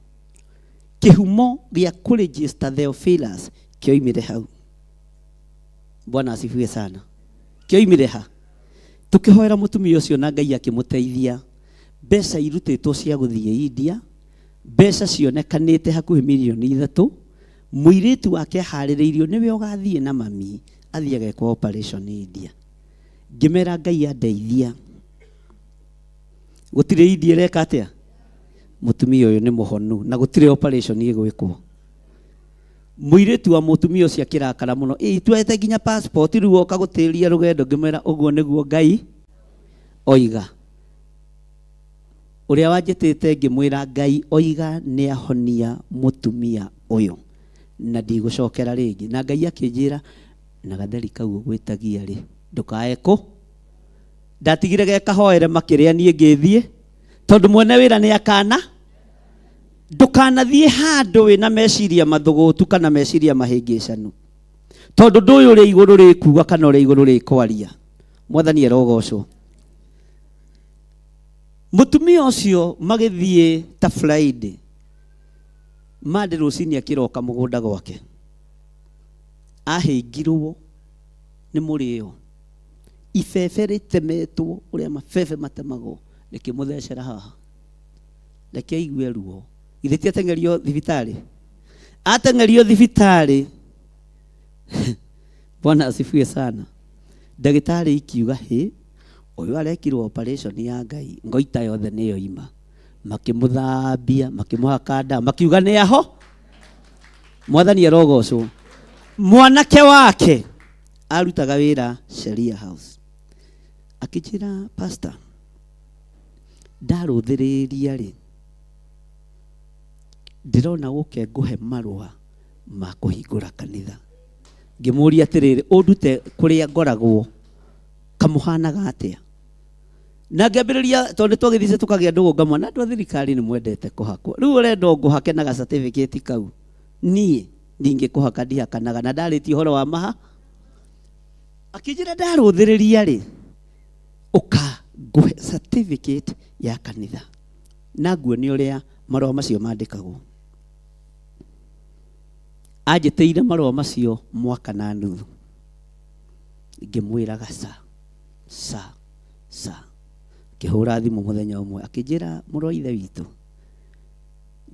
Kihumo gia kuregister Theophilus kioimire hau. Bwana asifiwe sana. Kioimire ha. Tukihoera mutumia ucio na Ngai akimuteithia. Mbeca irutitwo cia guthie India. Mbeca cionekanite hakuhi milioni 3. Muiritu wake haririirio niwe ugathie na mami athie agekwo operation India. Ngimera Ngai andeithia. Gutire India reka atia. Mutumia uyu ni muhonu na gutire operation igwikwo. Muiritu wa mutumia ucio akirakara muno. Tuete nginya passport riu oka gutiria rugendo ngimera uguo niguo Ngai oiga. Uria wanjitite ngimwira Ngai oiga ni ahonia mutumia uyu na ndigũcokera ringi. Na Ngai akinjira na gatheri kau gwitagia ri ndukae ku. Ndatigire gekahoere makiria nie ngithie tondu mwene wira ni akana. Ndukanathie handu wina meciria mathugutu kana meciria mahingicanu. Tondu nduyu ri iguru ri kuga kana ri iguru ri kwaria. Mwathani arogocwo. Mutumia ucio magithie ta Friday. Mande rucini akiroka mugunda gwake. Ahingirwo ni murio. Ifefe ritemetwo uria mafefe matemagwo nikimuthecera haha. Reke aigue ruo. Ithe atengerio thibitari. Atengerio thibitari. Bwana asifiwe sana. Ndagitari ikiuga he uyu arekirwo operation ya Ngai ngoita yothe niyo ima. Makimuthambia, makimuhakanda, makiuga ni aho. Mwathani arogocwo. Mwanake wake arutaga wira Sheria House. Akijira pastor ndaruthiriria ri ndirona guke nguhe marua ma kuhingura kanitha. Ngimuria atiriri undute kuria ngoragwo kamuhanaga atia. Na ngambiriria tondu twagithice tukagia ndugu ngamwa na andu a thirikari ni mwendete kuhakwo. Riu urenda nguhake na certificate kau. Nie ndingikuhaka ndihakanaga na ndariti horo wa maha. Akijira ndaruthiriria ri uka nguhe certificate ya kanitha. Na nguoni uria marua macio mandikagwo. Ajiteire marua macio mwaka na nuthu. Ngimwiraga sa kihura thimu muthenya umwe akijira muro ithe witu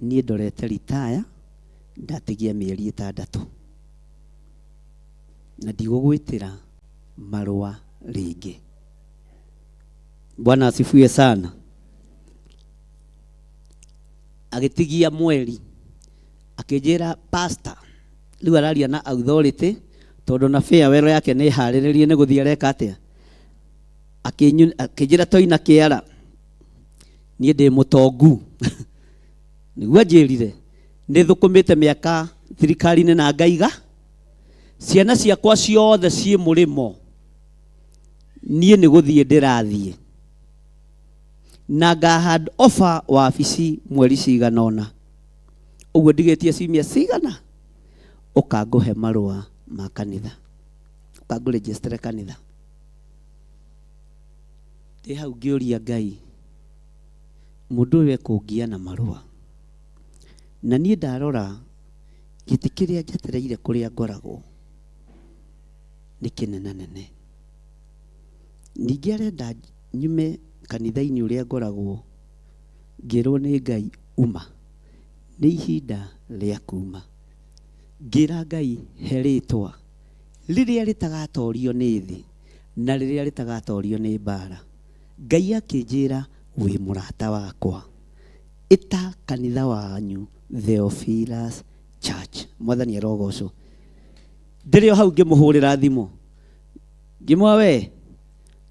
nie ndorete retire ndatigia mieri 6 na ndigugwitira marua ringi. Bwana asifiwe sana. Agitigia mweri akijira pastor riu araria na authority tondu na farewell yake ni hariririe ni guthia reka atia. Akijira toina kiara nie ndi mutongu niguo njirire ni thukumite miaka thirikari ni na ngaiga ciana ciakwa ciothe cie murimo nie ni guthie ndirathie na nga hand offer wabici mweri ciganona uguo ndigetie cimia cigana ukanguhe marua ma kanitha ukangu register kanitha. Ndi hau ngiuria Ngai mundu we kungia na marua na nie ndarora giti kiria njetereire kuria ngoragwo ni kinenanene. Ningi arenda nyume kanitha-ini uria ngoragwo ngirwo ni Ngai uma ni ihinda ria kuma. Ngira Ngai heritwa riria ritagatorio ni thi na riria ritagatorio ni bara. Ngai akinjira wi murata wakwa ita kanitha wanyu Theophilus Church. Mwathani arogocwo. ndĩrĩ o hau ngĩmũhũrĩra thimũ ngĩmwa we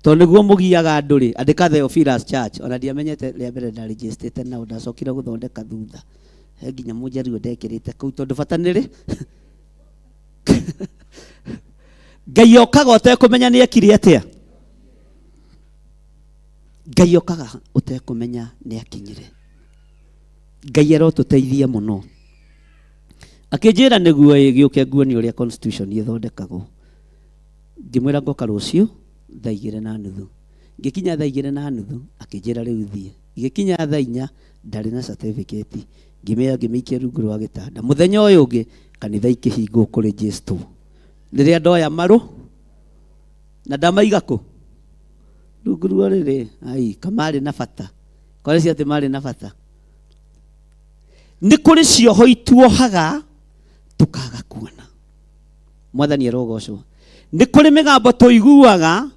to nĩguo mũgiaga andũ rĩ andĩka Theophilus Church ona ndiamenyete rĩa mbere ndarĩgĩstĩte na ndacokire gũthondeka thutha he nginya mũnjario ndekĩrĩte kũu tondũ bata nĩrĩ Ngai okaga ũtekũmenya nĩ ekire atĩa Ngai okaga ũtekũmenya nĩ akinyire Ngai arotũteithia mũno akĩnjĩra nĩguo gĩũke nguonie ũrĩa constitution ĩthondekagwo ngĩmwĩra ngoka rũciũ thaa 2:30 ngĩkinya thaa 2:30 akĩnjĩra rĩu thiĩ igĩkinya thaa 4 ndarĩ na certificate ngĩmĩikia rungu rwa gĩtanda mũthenya ũyũ ũngĩ kanitha ikĩhingwo kũrĩgĩstwo rĩrĩa ndoya marũ na ndamaiga kũ rungu rwa rĩrĩ ai kamarĩ na bata kwarĩ cia atĩ marĩ na bata nĩ kũrĩ cioho ituohaga tukaga kuona mwathani arogocwo nĩ kũrĩ mĩgambo tũiguaga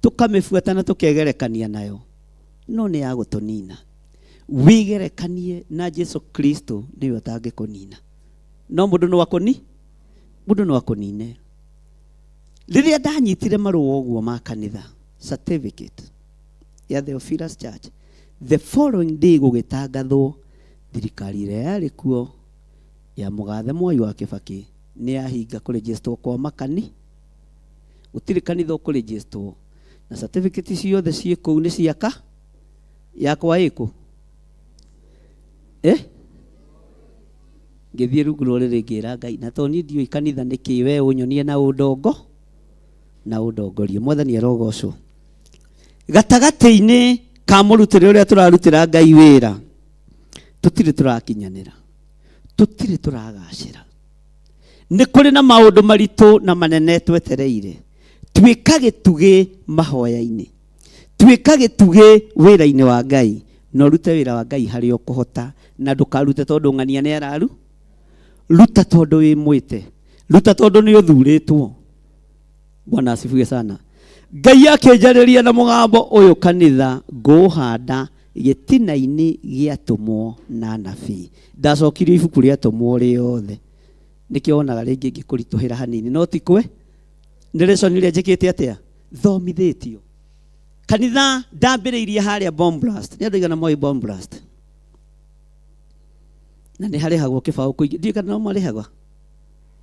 tukamĩbuata na tukegerekania nayo no nĩ ya gũtũnina wigerekanie na Jesu Kristo nĩwe atangĩkũnina no mũndũ no akũnine rĩrĩa ndanyitire marũa ũguo ma kanitha certificate ya Theophilus Church the following day gũgĩtangathwo thirikari ĩrĩa yarĩ kuo ya mũgathe Mwai wa Kĩbakĩ nĩ yahinga kũrĩgĩstwo kwa makani gũtirĩ kanitha ũkũrĩgĩstwo na certificate ciothe ciĩ kũu nĩ ciaka yakwa ĩkũ ngĩthiĩ rungu rwa rĩrĩ ngĩra Ngai na to niĩ ndiũĩ kanitha nĩkĩ we ũnyonie na ũndongorie mwathani arogocwo gatagatĩ-inĩ ka mũrutĩre ũrĩa tũrarutĩra Ngai wĩra tũtirĩ tũrakinyanĩra tũtirĩ tũragacĩra nĩ kũrĩ na maũndũ maritũ na manene twetereire twĩka gĩtugĩ mahoya-inĩ twĩka gĩtugĩ wĩra-inĩ wa Ngai no rute wĩra wa Ngai harĩ o kũhota na ndũkarute tondũ ng'ania nĩ araru ruta tondũ wĩ mwĩte ruta tondũ nĩ ũthurĩtwo Bwana asifiwe sana Ngai akĩnjarĩria na mũgambo ũyũ kanitha ngũhanda gĩtina-inĩ gĩatũmwo na nabii ndacokirie ibuku rĩatũmwo rĩothe nĩkĩo onaga rĩngĩ ngĩkũritũhĩra hanini no tikwe nĩ lesson iria njĩkĩte atĩa thomithĩtio kanitha ndambĩrĩirie harĩa bomb blast nĩ andũ igana moĩ bomb blast na nĩ harĩhagwo kĩbaũ kũingĩ ndiĩ kana no marĩhagwo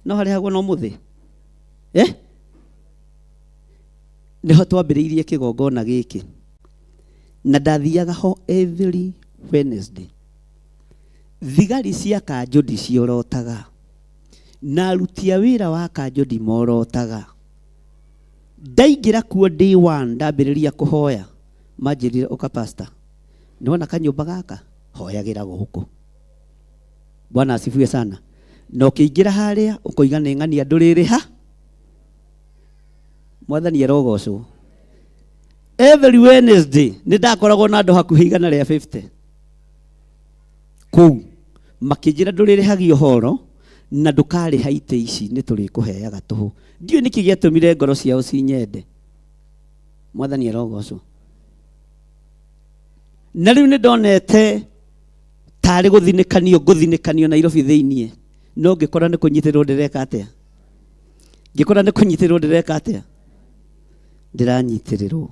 no harĩhagwo no mũthĩ nĩho twambĩrĩirie kĩgongona gĩkĩ na ndathiaga ho every Wednesday thigari cia Kanjũdi ciorotaga na aruti a wĩra wa Kanjũdi morotaga ndaingĩra kuo day 1 ndambĩrĩria kũhoya manjĩrire ũka pastor nĩwona kanyũmba gaka hoyagĩra gũkũ Bwana asifiwe sana no kĩingĩra harĩa ũkoiga nĩ ng'ania ndũrĩrĩ ha mwathani arogocwo every Wednesday nĩ ndakoragwo na andũ hakuhĩ igana rĩa 50 kũu makĩnjĩra ndũrĩrĩhagio horo na ndũkarĩha itĩ ici nĩ tũrĩkũheaga tũhũ ndiũ nĩkĩ gĩatũmire ngoro ciao cinyende mwathani arogocwo na rĩu nĩ ndonete tarĩ gũthinĩkanio Nairobi thĩiniĩ no ngĩkora nĩ kũnyitĩrwo ndĩreka atĩa ndĩranyitĩrĩrwo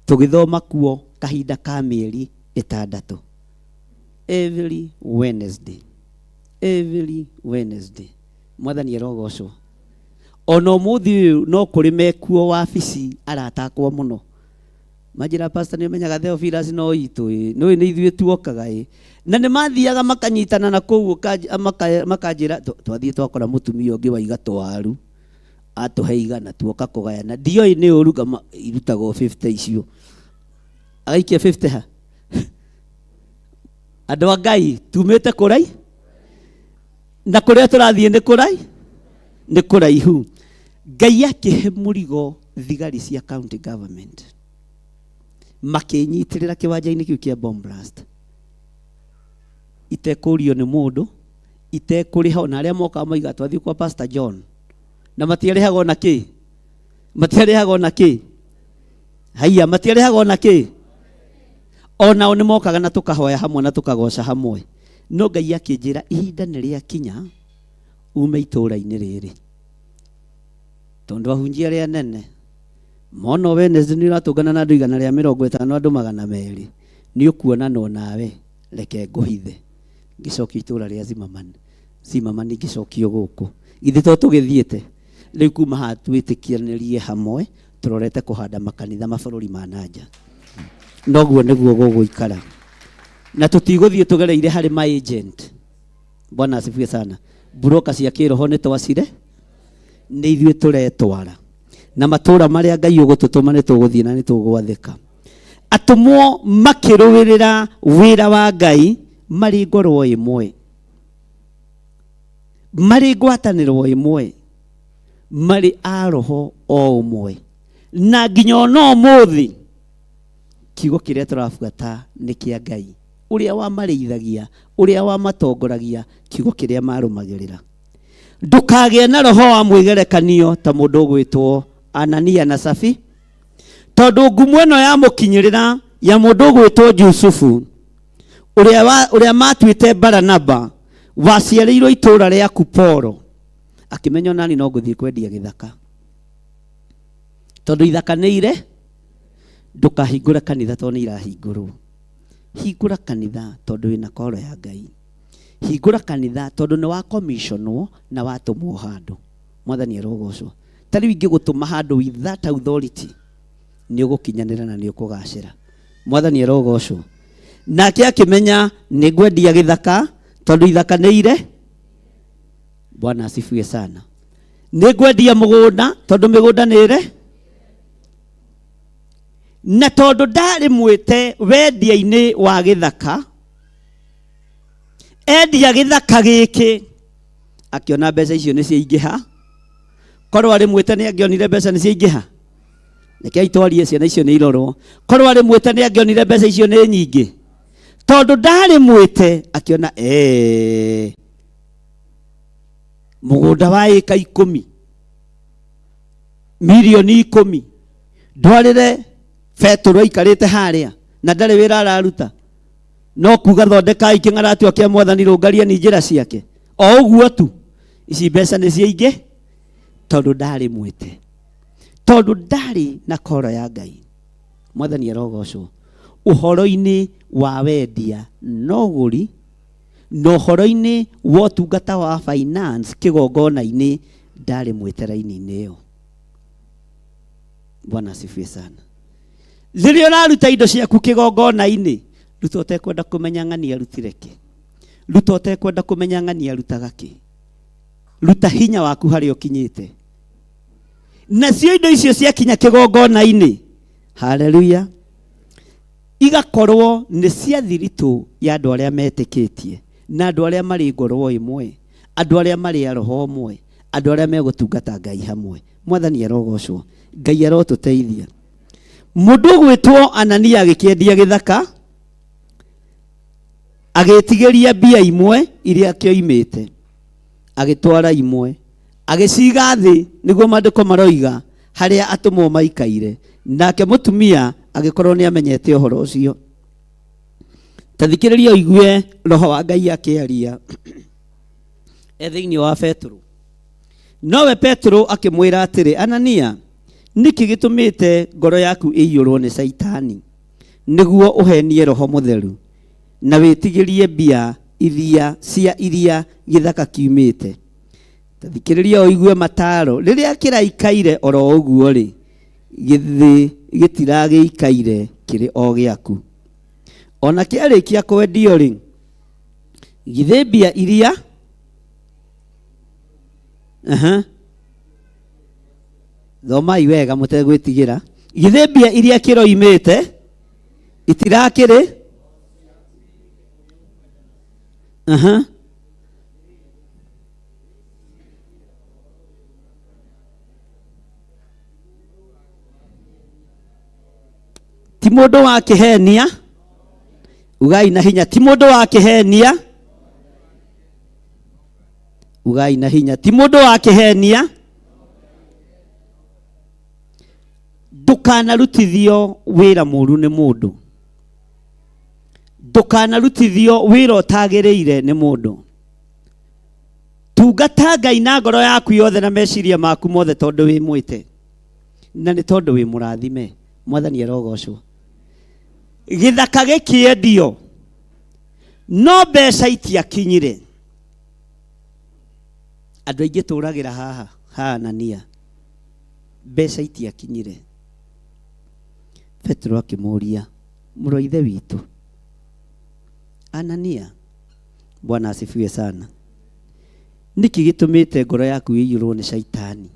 tũgĩthoma kuo kahinda ka mĩeri 6 every Wednesday mwathani arogocwo ona ũmũthĩ ũyũ no kũrĩ mekuo wabici aratakwo mũno manjĩra pastor nĩ menyaga Theophilus no itũ no nĩ ithuĩ tuokaga na nĩ mathiaga makanyitana na kũu makanjĩra twathiĩ twakora mũtumia ũngĩ wa igatũ waru atũhe igana tuoka kũgayana ndioi nĩ ũru irutagwo 50 icio agaikia 50 ha andũ a Ngai tumĩte kũrai na kũrĩa tũrathiĩ nĩ kũraihu Ngai akĩhe mũrigo thigari cia county government makĩnyitĩrĩra kĩwanja-inĩ kĩu kĩa bomb blast itekũrio nĩ mũndũ itekũrĩha na arĩa moka maiga twathiĩ kwa Pastor John na matiarĩhagwo na kĩ haiya matiarĩhagwo na kĩ onao nĩ mokaga na tũkahoya hamwe na tũkagoca hamwe no Ngai akĩnjĩra ihinda nĩ rĩakinya ume itũũra-inĩ rĩrĩ tondu ahunjia ria nene mono Wednesday ni ratungana na andu 150 andu 200 ni ukuona no nawe reke nguhithe ngicokia itura ria Zimmerman ngicokio guku githi to tugithiete riu kuma hatwitikianirie hamwe turorete kuhanda makanitha mabururi ma nanja noguo niguo guguikara na tutiguthie tugereire hari my agent. Bwana asifiwe sana. Broker cia kiroho ni twacire ni ithuĩ turetwara na matura maria Ngai ugututuma ni tuguthie na ni tugwathika. Atumwo makiruwirira wira wa Ngai mari ngoro imwe, mari ngwatanĩro imwe, mari a roho o umwe, na nginya no muthi kiugo kiria turabuata ni kia Ngai uria wa mareithagia, uria wa matongoragia, kiugo kiria marumagirira. Ndukagĩa na roho wa mwigerekanio ta mundu gwitwo Anania na Safi, tondu ngumu ĩno ya mukinyirira ya mundu gwitwo Jusufu uria matwite Baranaba waciarĩirwo itura ria Kuporo, akimenya nani no nguthii kwendia githaka tondu ithaka nĩire. Ndukahingũra kanitha tondu nĩ irahingũrwo. Hingũra kanitha tondu wĩna koro ya Ngai. Hingũra kanitha tondu nĩ wa commissionwo na watumwo handu. Mwathani arogocwo. Ta rĩu ingĩgũtũma handu with that authority nĩ ũgũkinyanĩra na nĩ ũkũgacĩra. Mwathani arogocwo. Nake akimenya nĩ ngwendia githaka tondu ithaka nĩire. Bwana asifiwe sana. Nĩ ngwendia mũgũnda tondu mĩgũnda nĩire. Na tondu ndari mwite wendia-ini wa githaka, endia githaka giki akiona mbeca icio ni ciaingiha. Korwo ari mwite ni angionire mbeca ni ciaingiha, reke itwarie ciana icio ni irorwo. Korwo ari mwite ni angionire mbeca icio ni nyingi, tondu ndari mwite akiona mugunda wa eka 10 milioni 10 ndwarire Petro ikarite haria na ndari wira araruta, no kuga thondekai king'aratio kia Mwathani rungaria ni njira ciake o uguo tu. Ici mbeca ni ciaingi tondu ndari mwite, tondu ndari na koro ya Ngai. Mwathani arogocwo. Uhoro-ini wa wendia no guri, no uhoro-ini wa utungata wa finance kigongona-ini ndari mwite raini-ini iyo. Bwana asifiwe sana. Rĩrĩa ũraruta indo ciaku kĩgongona-inĩ, ruta ũtekwenda kũmenya ng'ani arutire kĩ, ruta ũtekwenda kũmenya ng'ani arutaga kĩ, ruta hinya waku harĩa ũkinyĩte. Nacio indo icio ciakinya kĩgongona-inĩ, haleluya, igakorwo nĩ cia thiritũ ya andũ arĩa metĩkĩtie na andũ arĩa marĩ ngoro ĩmwe, andũ arĩa marĩ a roho ũmwe, andũ arĩa megũtungata Ngai hamwe. Mwathani arogocwo. Ngai arotũteithia. Mundu gwitwo Anania agĩkĩendia githaka, agĩtigeria mbia imwe iria kĩoimĩte, agĩtwara imwe, agĩciga thĩ nĩguo maandĩko maroiga harĩa atũmwo maikaire. Nake mũtumia agĩkorwo nĩ amenyete ũhoro ũcio. Tathikĩrĩria ũigue roho wa Ngai akĩaria thĩinĩ wa Petro. Nowe Petro akĩmwĩra atĩrĩ, Anania, niki gitumite ngoro yaku ĩiyũrwo nĩ Saitani nĩguo ũhenie Roho Mũtheru na wĩtigirie mbia iria githaka kiumĩte. Tathikĩrĩria ũigue mataro. Rĩrĩa kĩraikaire oro ũguo rĩ, gĩthĩ gĩtiragĩikaire kĩrĩ o gĩaku. Ona kĩarĩkia kwendio rĩ, githĩ mbia iria thomai wega mutegwitigira, githĩ mbia iria kĩroimĩte itirakĩrĩ ti mũndũ wa kĩhenia. Ugai na hinya, ti mũndũ wa kĩhenia. Ugai na hinya, ti mũndũ wa kĩhenia. Ndukanarutithio wĩra mũru nĩ mũndũ, ndukanarutithio wĩra ũtagĩrĩire nĩ mũndũ, tungata Ngai na ngoro yaku yothe na meciria maku mothe tondu wi mwite na ni tondu wi murathime. Mwathani arogocwo. Githaka gikiendio no mbeca itiakinyire. Andu aingi turagira haha Anania, mbeca itiakinyire. Petro akimuria, mũrũ ithe witũ Anania, Bwana asifiwe sana, niki gitumite ngoro yaku iyurwo ni shaitani?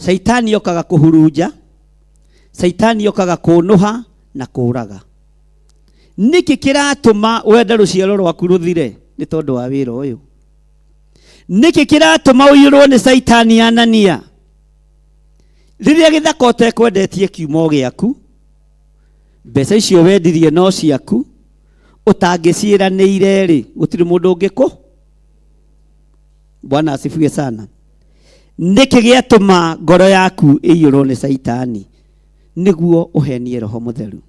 Shaitani yokaga kuhuruja, shaitani yokaga kunuha na kuraga. Niki kiratuma wenda ruciaro rwaku ruthire? Ni tondu wa wira uyu. Niki kiratuma uyurwo ni shaitani Anania? Riria githaka utekwendetie kiumo giaku, mbeca icio wendirie no ciaku, utangiciranĩire ri gutiri mundu ungiku. Bwana asifiwe sana. Niki giatuma ngoro yaku iyurwo ni shaitani? Niguo uhenie Roho Mutheru.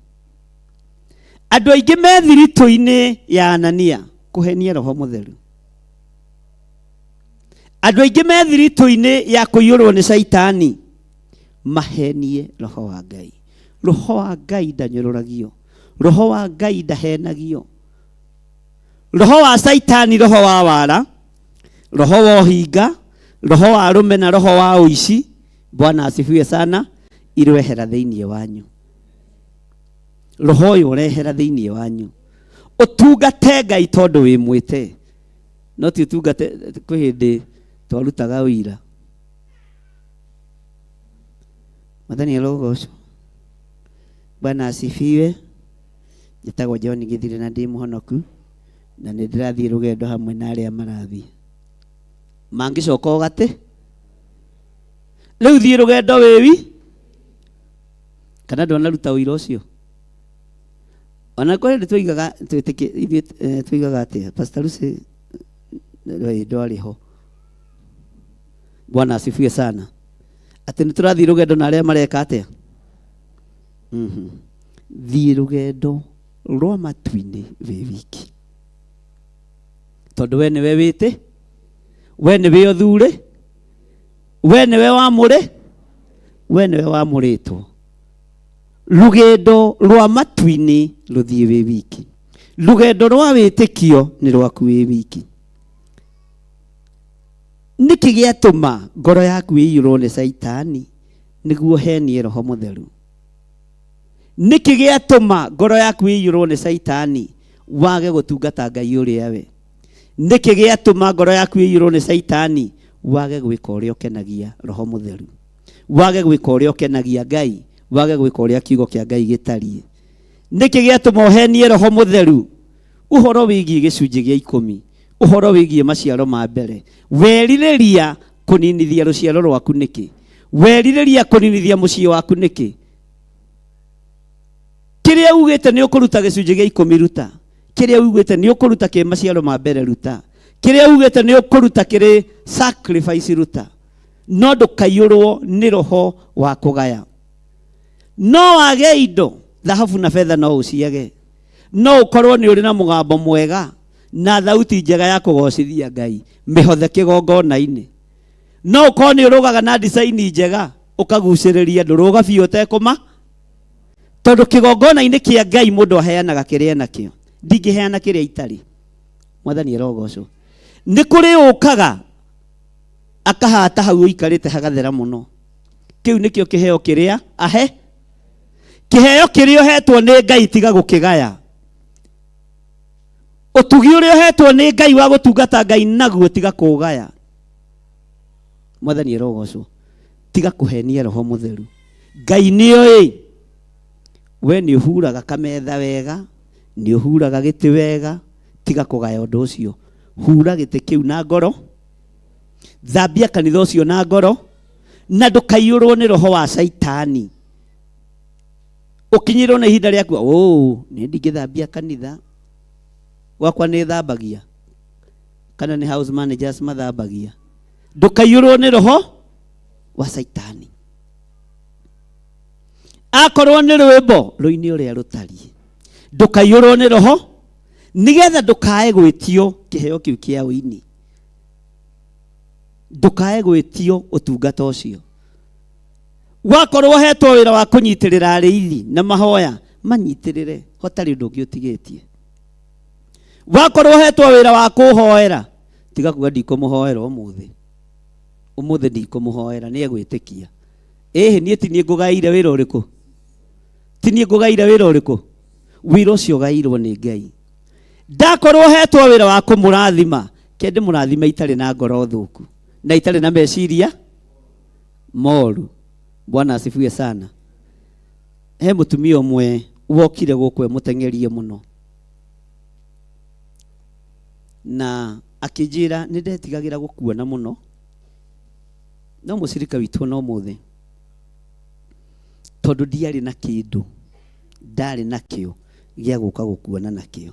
Andu aingi methirito-ini ya Anania kuhenia Roho Mutheru. Andu aingi methirito-ini ya kuyurwo ni shaitani mahenie Roho wa Ngai. Roho wa Ngai ndanyururagio. Roho wa Ngai ndahenagio. Roho wa shaitani, roho wa wara, roho wa hinga, roho wa rume na roho wa uici, Bwana asifiwe sana, irwehera thiini wanyu. Roho uyu urehera thiini wanyu. Utungate Ngai tondu wi mwite. No ti utungate kwi hindi twarutaga wira. Mwathani arogocwo. Bwana asifiwe. Njĩtagwo John Githire na ndĩ mũhonoku na nĩ ndĩrathiĩ rũgendo hamwe na arĩa marathiĩ. Mangĩcoka ũgate rĩu thiĩ rũgendo wĩwi kana ndwanaruta ũira ũcio? Ona kwa hĩndĩ tũigaga atĩa Pastor Lucy ndwarĩ ho. Bwana asifiwe sana. Atĩ nĩ tũrathiĩ rũgendo na arĩa mareka atĩa? Thiĩ rũgendo rwa matu-inĩ wĩ wiki, tondu we nĩwe wĩte, we nĩwe ũthure, we nĩwe wamũre, we nĩwe wamũrĩtwo. Rũgendo rwa matu-inĩ rũthiĩ wĩ wiki. Rũgendo rwa wĩtĩkio nĩ rwaku wĩ wiki. Nĩkĩ gĩatũma ngoro yaku ĩiyũrwo nĩ shaitani? Nĩguo henie Roho Mutheru. Nĩkĩ gĩatũma ngoro yaku ĩiyũrwo nĩ shaitani wage gũtungata Ngai ũrĩa we? Nĩkĩ gĩatũma ngoro yaku ĩiyũrwo nĩ shaitani wage gwĩka ũrĩa ũkenagia Roho Mutheru, wage gwĩka ũrĩa ũkenagia Ngai, wage gwĩka ũrĩa kiugo kĩa Ngai gĩtariĩ? Nĩkĩ gĩatũma ũhenie Roho Mutheru? Ũhoro wĩgiĩ gĩcunjĩ gĩa 10, ũhoro wĩgiĩ maciaro ma mbere. Werirĩria kũninithia rũciaro rwaku nĩkĩ? Werirĩria kũninithia mũciĩ waku nĩkĩ? Kiria ugite ni ukuruta gicunjĩ gĩa 10 ruta. Kiria ugite ni ukuruta kĩ maciaro ma mbere ruta. Kiria ugite ni ukuruta kĩrĩ sacrifice ruta. No ndũkaiyũrwo nĩ roho wa kũgaya. No wage indo, dhahabu na fedha no uciage. No ukorwo ni uri na mũgambo mwega na thauti njega ya kũgocithia Ngai, mĩhothe kĩgongona-inĩ. No ukorwo ni urugaga na design njega ukagucĩrĩria, ndũrũga biũ ũtekũma. Tondu kĩgongona-inĩ kĩa Ngai mũndũ aheanaga kĩrĩa nakĩo, ndingĩheana kĩrĩa itarĩ. Mwathani arogocwo. Nĩ kũrĩ ũkaga akahata hau ũikarĩte hagathera mũno. Kĩu nĩkĩo kĩheo kĩrĩa ahe. Kĩheo kĩrĩa ũhetwo nĩ Ngai tiga gũkĩgaya. Ũtugi ũrĩa ũhetwo nĩ Ngai wa gũtungata Ngai naguo tiga kũgaya. Mwathani arogocwo. Tiga kũhenia Roho Mutheru. Ngai nĩoĩ we nĩ ũhuraga kametha wega, nĩ ũhuraga gĩtĩ wega, tiga kũgaya ũndũ ũcio. Hura gĩtĩ kĩu na ngoro, thambia kanitha ũcio na ngoro, na ndũkaiyũrwo nĩ roho wa shaitani. Ũkinyĩrwo nĩ ihinda rĩaku, nĩ ndingĩthambia kanitha wakwa nĩ thambagia, kana nĩ house managers mathambagia. Ndũkaiyũrwo nĩ roho wa shaitani. Akorwo nĩ rwĩmbo rũini ũrĩa rũtariĩ, ndũkaiyũrwo nĩ roho, nigetha ndũkae gwĩtio kĩheo kĩu kĩa ũini. ndukae gwĩtio ũtungata ũcio. Wakorwo hetwo wĩra wa kũnyitĩrĩra arĩithi na mahoya, manyitĩrĩre, hatarĩ ũndũ ũngĩ ũtigĩtie. Wakorwo hetwo wĩra wa kũhoera, tiga kuga ndikũmũhoera ũmũthĩ. Ũmũthĩ ndikũmũhoera, nĩ egwĩtĩkia. Niĩ ti niĩ ngũgaĩire wĩra ũrĩkũ? Ti niĩ ngũgaĩire wĩra ũrĩkũ? Wĩra ũcio ũgaĩirwo nĩ Ngai. Ndakorwo hetwo wĩra wa kũmũrathima, kende mũrathima itarĩ na ngoro thũku na itarĩ na meciria moru. Bwana asifiwe sana. He mũtumia ũmwe wokire gũkũ mũtengerie mũno, na akĩnjĩra nĩ ndetigagĩra gũkuona mũno, no mũcirika witũ no mũthĩ, tondũ ndiarĩ na kĩndũ, ndarĩ nakĩo gĩa gũka gũkuona nakĩo.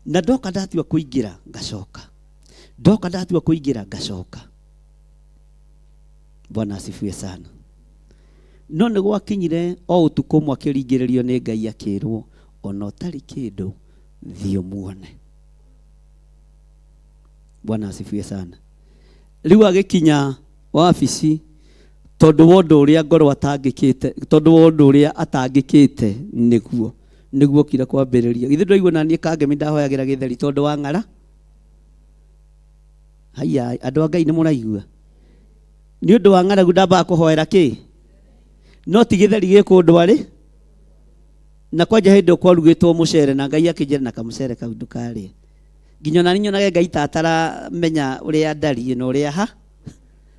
Na ndoka ndatua kũingĩra ngacoka, ndoka ndatua kũingĩra ngacoka. Bwana asifiwe sana. No nĩ gwakinyire o ũtukũ ũmwe akĩringĩrĩrio nĩ Ngai akĩrwo, ona ũtarĩ kĩndũ thiĩ ũmuone. Bwana asifiwe sana. Rĩu agĩkinya wabici, tondũ wa ũndũ ũrĩa ngoro atangĩkĩte, tondũ wa ũndũ ũrĩa atangĩkĩte nĩguo kira kwambĩrĩria. Githĩ ndũigua naniĩ kangemi ndahoyagĩra gĩtheri tondũ wa ng'ara? Haiya, andũ a Ngai nĩ mũraigua? Nĩ ũndũ wa ng'aragu ndambaga kũhoera kĩ? No ti gĩtheri gĩkũ ndwarĩ? Na kwanja hĩndĩ ũkwarugĩtwo mũcere na Ngai akĩnjĩra na kamũcere kau ndũkarĩe. Nginya na nyonage Ngai ataramenya ũrĩa ndariĩ na ũrĩa ha.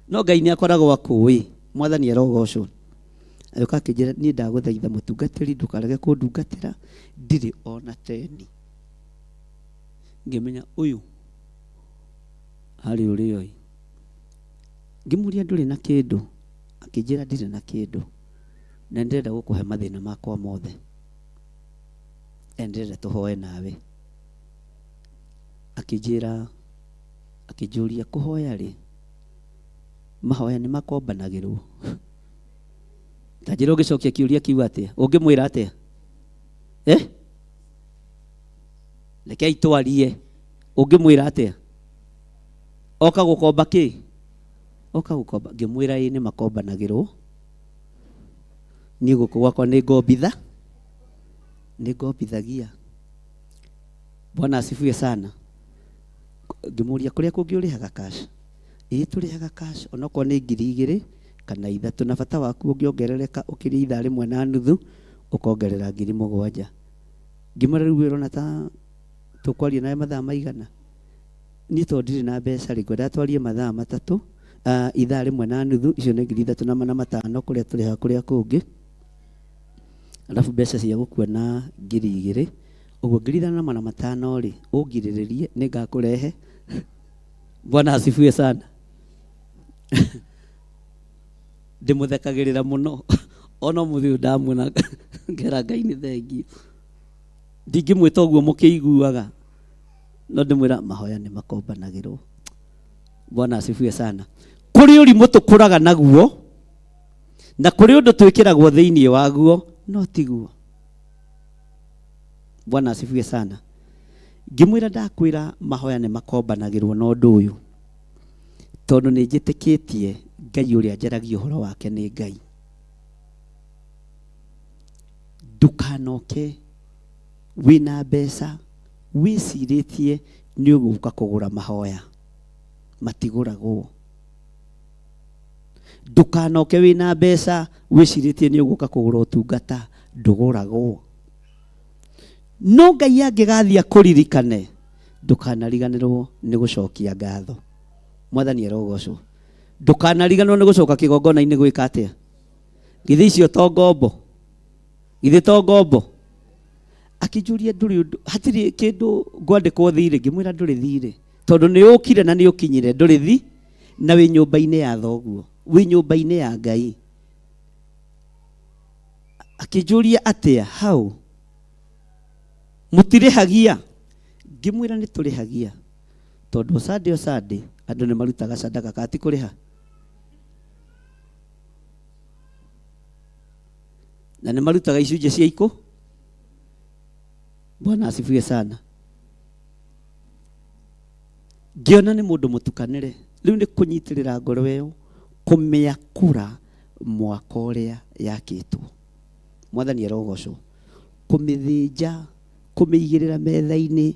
No Ngai nĩ akoragwo akũĩ. Mwathani arogocwo. Ayoka akĩnjĩra, niĩ ndagũthaitha mũtungatĩri ndũkarege kũndungatĩra, ndirĩ ona teni. Ngĩmenya ũyũ harĩ ũrĩ oi. Ngĩmũria ndũrĩ na kĩndũ, akĩnjĩra ndirĩ na kĩndũ, na ndĩrenda gũkũhe mathĩna makwa mothe, ndĩrenda tũhoe nawe. Akĩnjĩra, akĩnjũria kũhoya rĩ, mahoya nĩ makombanagĩrwo. Tanjĩra ũgĩcokia kĩũria kiuga atĩa? Ũngĩmwĩra atĩa? Rekei twarie. Ũngĩmwĩra atĩa? Oka gũkomba kĩ? Oka gũkomba. Ngĩmwĩra nĩ makombanagĩrwo. Niĩ gũkũ gwakwa nĩ ngombitha, nĩ ngombithagia. Bwana asifiwe sana. Ngĩmũria kũrĩa kũngĩ ũrĩhaga cash? Tũrĩhaga cash onokorwo nĩ 2,000 kana 3, na bata waku ũngĩongerereka ũkĩrĩa 1.5 ũkongerera 7,000. Ngĩmwĩra rĩu wĩrona ta tũkwaria nawe mathaa maigana? Niĩ tondũ ndirĩ na mbeca rĩ, ngwenda twarie mathaa 3, 1.5, icio nĩ 3,500 kũrĩa tũrĩhaga kũrĩa kũngĩ, alafu mbeca cia gũkua na 2,000. Ũguo 3,500 rĩ, ũngirĩrĩrie nĩ ngakũrehe. Bwana asifiwe sana. Ndĩmũthekagĩrĩra mũno, ona mũthĩ ndamuona ngera Ngai nĩ thengiũ. Ndingĩmwĩta ũguo mũkĩiguaga, no ndĩmwĩra mahoya nĩ makombanagĩrwo. Bwana asifiwe sana. Kũrĩ ũrimũ tũkũraga naguo, na kũrĩ ũndũ twĩkĩragwo thĩinĩ waguo, no tiguo. Bwana asifiwe sana. Ngĩmwĩra ndakwĩra mahoya nĩ makombanagĩrwo na ũndũ ũyũ, tondũ nĩ njĩtĩkĩtie Ngai ũrĩa njaragia ũhoro wake nĩ Ngai. Ndukanoke wĩna mbeca wĩcirĩtie nĩ ũgũka kũgũra mahoya, matigũragwo. Ndukanoke wĩna mbeca wĩcirĩtie nĩ ũgũka kũgũra ũtungata, ndũgũragwo. No Ngai angĩgathiĩ akũririkane, ndũkanariganĩrwo nĩ gũcokia ngatho. Mwathani arogocwo. Ndũkanariganĩrwo nĩ gũcoka kĩgongona-inĩ gwĩka atĩa? Githĩ icio to ngombo? Githĩ to ngombo? Akĩnjũria ndũrĩ ũndũ, hatirĩ kĩndũ ngwandĩkwo thirĩ. Ngĩmwĩra ndũrĩ thirĩ, tondũ nĩ ũkire na nĩ ũkinyire, ndũrĩ thi, na wĩ nyũmba-inĩ ya thoguo, wĩ nyũmba-inĩ ya Ngai. Akĩnjũria atĩa? Hau mũtirĩhagia? Ngĩmwĩra nĩ tũrĩhagia, tondũ Sunday andũ nĩ marutaga sadaka kati kũrĩha. Na nĩ marutaga icunjĩ cia ikũ. Bwana asifiwe sana. ngiona nĩ mũndũ mũtukanĩre rĩu nĩ kũnyitĩrĩra ngoro ĩyo kũmĩakũra mwaka ũrĩa yakĩtwo. Mwathani arogocwo. Kũmĩthĩnja, kũmĩigĩrĩra metha-inĩ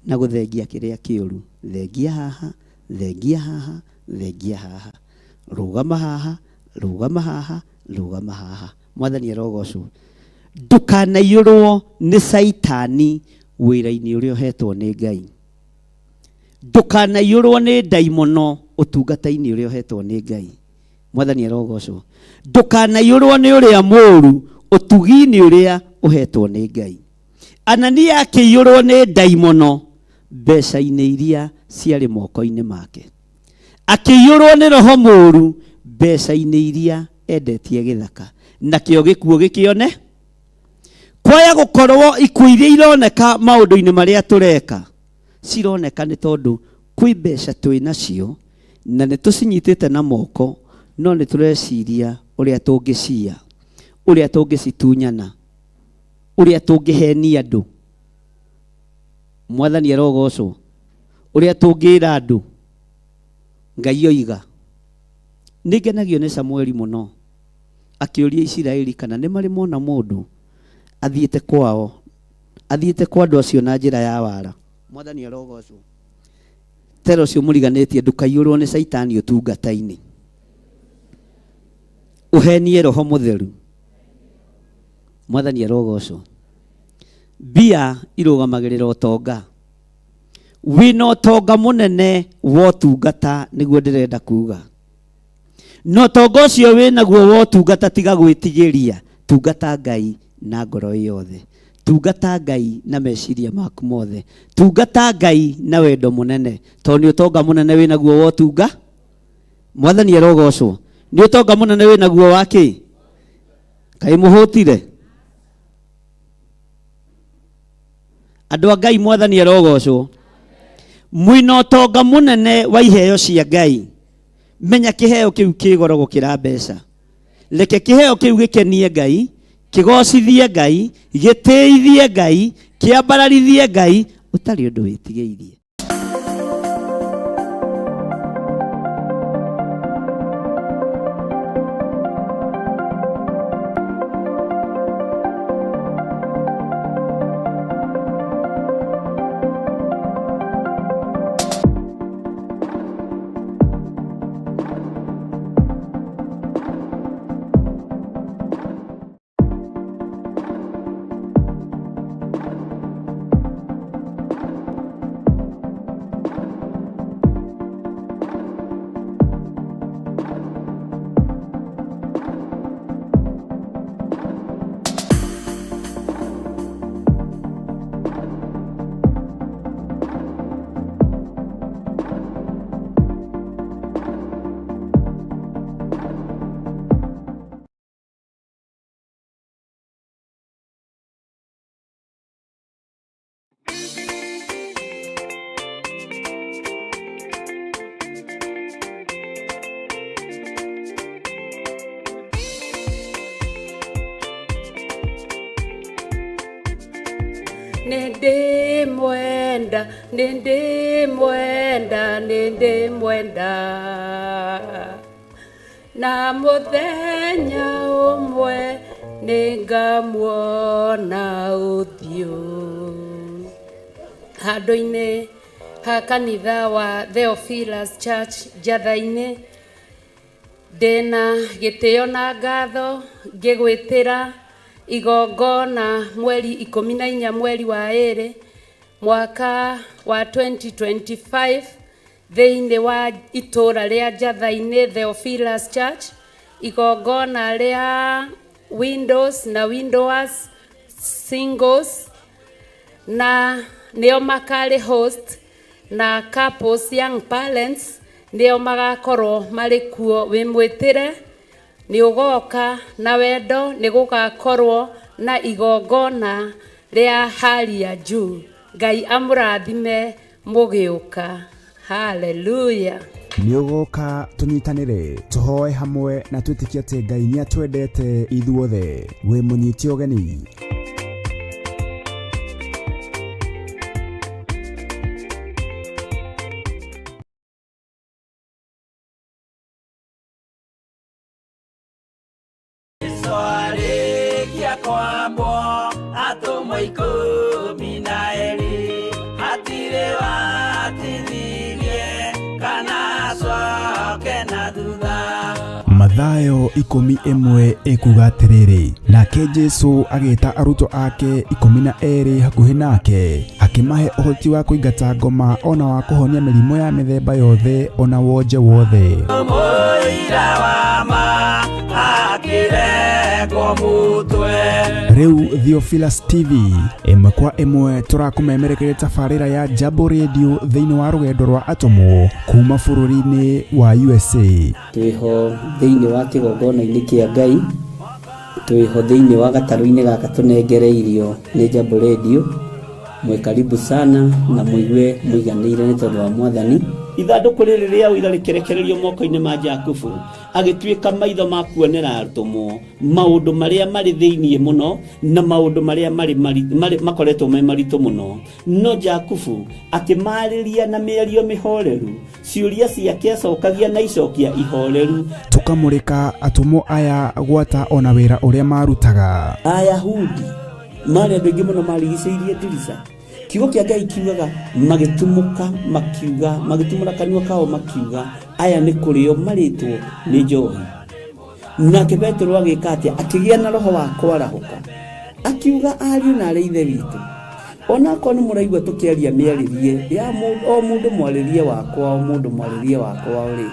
na gũthengia kĩrĩa kĩũru. Thengia haha, thengia haha, thengia haha. Rũgama haha, rũgama haha, rũgama haha. Mwathani arogocwo. Ndũkanaiyũrwo nĩ Saitani wĩra-inĩ ũrĩa ũhetwo nĩ Ngai. Ndũkanaiyũrwo nĩ ndaimono ũtungata-inĩ ũrĩa ũhetwo nĩ Ngai. Mwathani arogocwo. Ndũkanaiyũrwo nĩ ũrĩa mũũru ũtugi-inĩ ũrĩa ũhetwo nĩ Ngai. Anania akĩiyũrwo nĩ ndaimono mbeca-inĩ iria ciarĩ moko-inĩ make. Akĩiyũrwo nĩ roho mũũru mbeca-inĩ iria endetie gĩthaka. Nakĩo gĩkuũ gĩkĩone. Kwaya gũkorwo ikuũ iria ironeka maũndũ-inĩ marĩa tũreka cironeka nĩ tondũ kwĩ mbeca twĩ nacio na nĩ tũcinyitĩte na moko, no nĩ tũreciria ũrĩa tũngĩcia, ũrĩa tũngĩcitunyana, ũrĩa tũngĩhenia andũ. Mwathani arogocwo. Ũrĩa tũngĩra andũ. Ngai oiga. Nĩngenagio nĩ Samueli mũno akĩũria Isiraeli kana nĩ marĩ mona mũndũ athiĩte kwao, athiĩte kwa andũ acio na njĩra ya wara. Mwathani arogocwo. Tero cio mũriganĩtie ndũkaiyũrwo nĩ Saitani ũtungata-inĩ. Ũhenie Roho Mũtheru. Mwathani arogocwo. Mbia irũgamagĩrĩra ũtonga. Wĩna ũtonga mũnene wa ũtungata nĩguo ndĩrenda kuga. No ũtonga ũcio wĩnaguo wa ũtungata tiga gwĩtigĩria. Tungata Ngai na ngoro yothe. Tungata Ngai na meciria maku mothe. Tungata Ngai na wendo mũnene. Tondũ nĩ ũtonga mũnene wĩnaguo wa ũtunga. Mwathani arogocwo. Nĩ ũtonga mũnene wĩnaguo wa kĩ? Kaĩ mũhũtire? Andũ a Ngai, Mwathani arogocwo. Mwĩna ũtonga mũnene wa iheo cia Ngai. Menya kĩheo kĩu kĩ goro gũkĩra mbeca. Reke kĩheo kĩu gĩkenie Ngai, kĩgocithie Ngai, gĩtĩithie Ngai, kĩambararithie Ngai, ũtarĩ ũndũ wĩtigĩirie. Nende mwenda, nende mwenda, nende mwenda. Na muthenya umwe ningamuona uthio. Handũ-inĩ ha kanitha wa Theophilus Church Njatha-inĩ ndĩna gĩtĩo na ngatho ngĩgwĩtĩra igongona mweri 14 mweri wa 2 mwaka wa 2025 thĩinĩ wa itũra rĩa Njatha-inĩ Theophilus Church, igongona rĩa windows na widowers singles, na nĩo makari host na couples young parents nĩo magakorwo marĩ kuo. Wĩmwĩtĩre nĩ ũgoka na wendo, nĩ gũgakorwo na igongona rĩa hali ya juu. Ngai amũrathime mũgĩũka. Hallelujah. Nĩ ũgoka tũnyitanĩre tũhoe hamwe na twĩtĩkie atĩ Ngai nĩ atwendete ithuothe. Wĩ mũnyiti ũgeni. mwambo atumwo 12 hatire watithirie kana coke na thutha. Mathayo 11 ekuga atiriri, nake Jesu agita arutwo ake 12 hakuhi nake akimahe uhoti wa kuingata ngoma ona wa kuhonia mirimo ya mithemba yothe ona wonje wothe. Riu Theophilus TV imwe kwa imwe turakumemerekeria tabarira ya Jambo Radio thiini wa rugendo rwa atomo kuma bururi-ini wa USA. Twiho thiini wa kigongona-ini kia Ngai, twiho thiini wa gataru-ini gaka tunengereirio ni Jambo Radio. Mwe karibu sana na muigue muiganire ni tondu wa Mwathani. Ithanduku riri ria uira rikerekererio moko-ini ma Jakubu agituika maitho ma kuonera arutumo maundu maria mari thiini muno na maundu maria mari makoretwo me maritu muno. No Jakubu akimariria na mĩario mĩhoreru, ciuria ciake acokagia na icokia ihoreru. Tukamurika atumo aya gwata ona wira uria marutaga. Ayahudi mari andu aingi muno marigicĩirie ndirica. Kiugo kia Ngai kiugaga magitumuka makiuga, magitumura kanua kao makiuga aya ni kurio maritwo ni njohi. Nake Petro agika atia akigia na roho wa kwarahuka akiuga ariu na ithe witu, ona ko ni muraigwa tukiaria miaririe ya mundu mwaririe wakwa o mundu mwaririe wakwa uri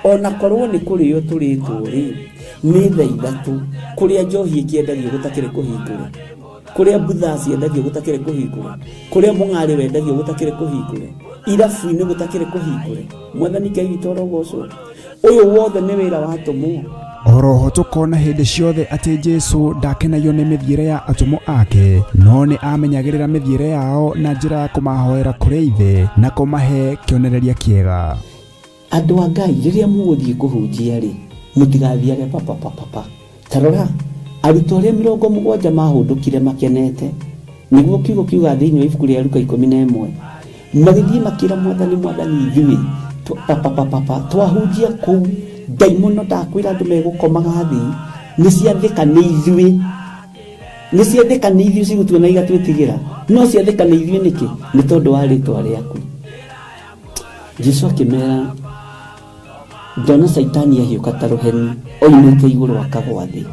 ona korwo ni kurio turitwo ri ni thaa ithatu kuria njohi ikiendagio gutakire kuhingura, kuria butha ciendagio gutakire kuhingura, kuria mung'ari wendagio gutakire kuhingura, irabu-ini gutakire kuhingura. Mwathani Ngai witu orogocwo uyu wothe ni wira wa atomo. Oroho tukona hindi ciothe ati Jesu ndakenagio ni mithiire ya atomo ake, no ni amenyagirira mithiire yao na njira ya kumahoera kuri ithe na kumahe kionereria kiega. Andu a Ngai riria muguthie kuhunjia ri mutigathiage papa. Tarora arutwo aria 70 mahundukire makenete, niguo kiugo kiuga thiini wa ibuku ria Luka 11 magithie makira Mwathani ithui papa twahunjia kuu daimono ndakwira andu megukomaga thi ni ciathika ni ithui cigutuona igatwitigira, no ciathika ni ithui niki ni tondu wa ritwa riaku. Jesu akimera ndona Saitani ahiuka ta ruheni oimite iguru akagwa thi.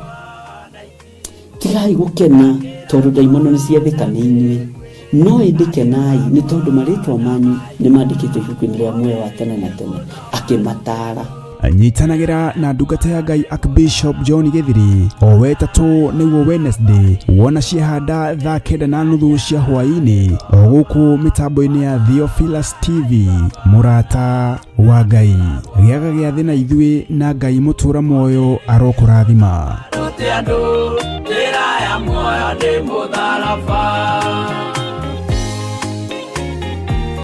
Tigai gukena tondu daimono ni ciathika ni inyui, no indikenai ni tondu maritwa manyu ni mandikitwo ibuku-ini ria muoyo wa tene na tene. Akimatara anyitanagira na ndungata ya Ngai Archbishop John Githiri o wetatu niguo Wednesday wona ciahanda thaa 9:30 cia hwaini o guku mitambo-ini ya Theophilus TV. Murata wa Ngai giaga gia thina ithui na Ngai mutura moyo arokurathima. Andu njira ya muoyo ni mutharaba.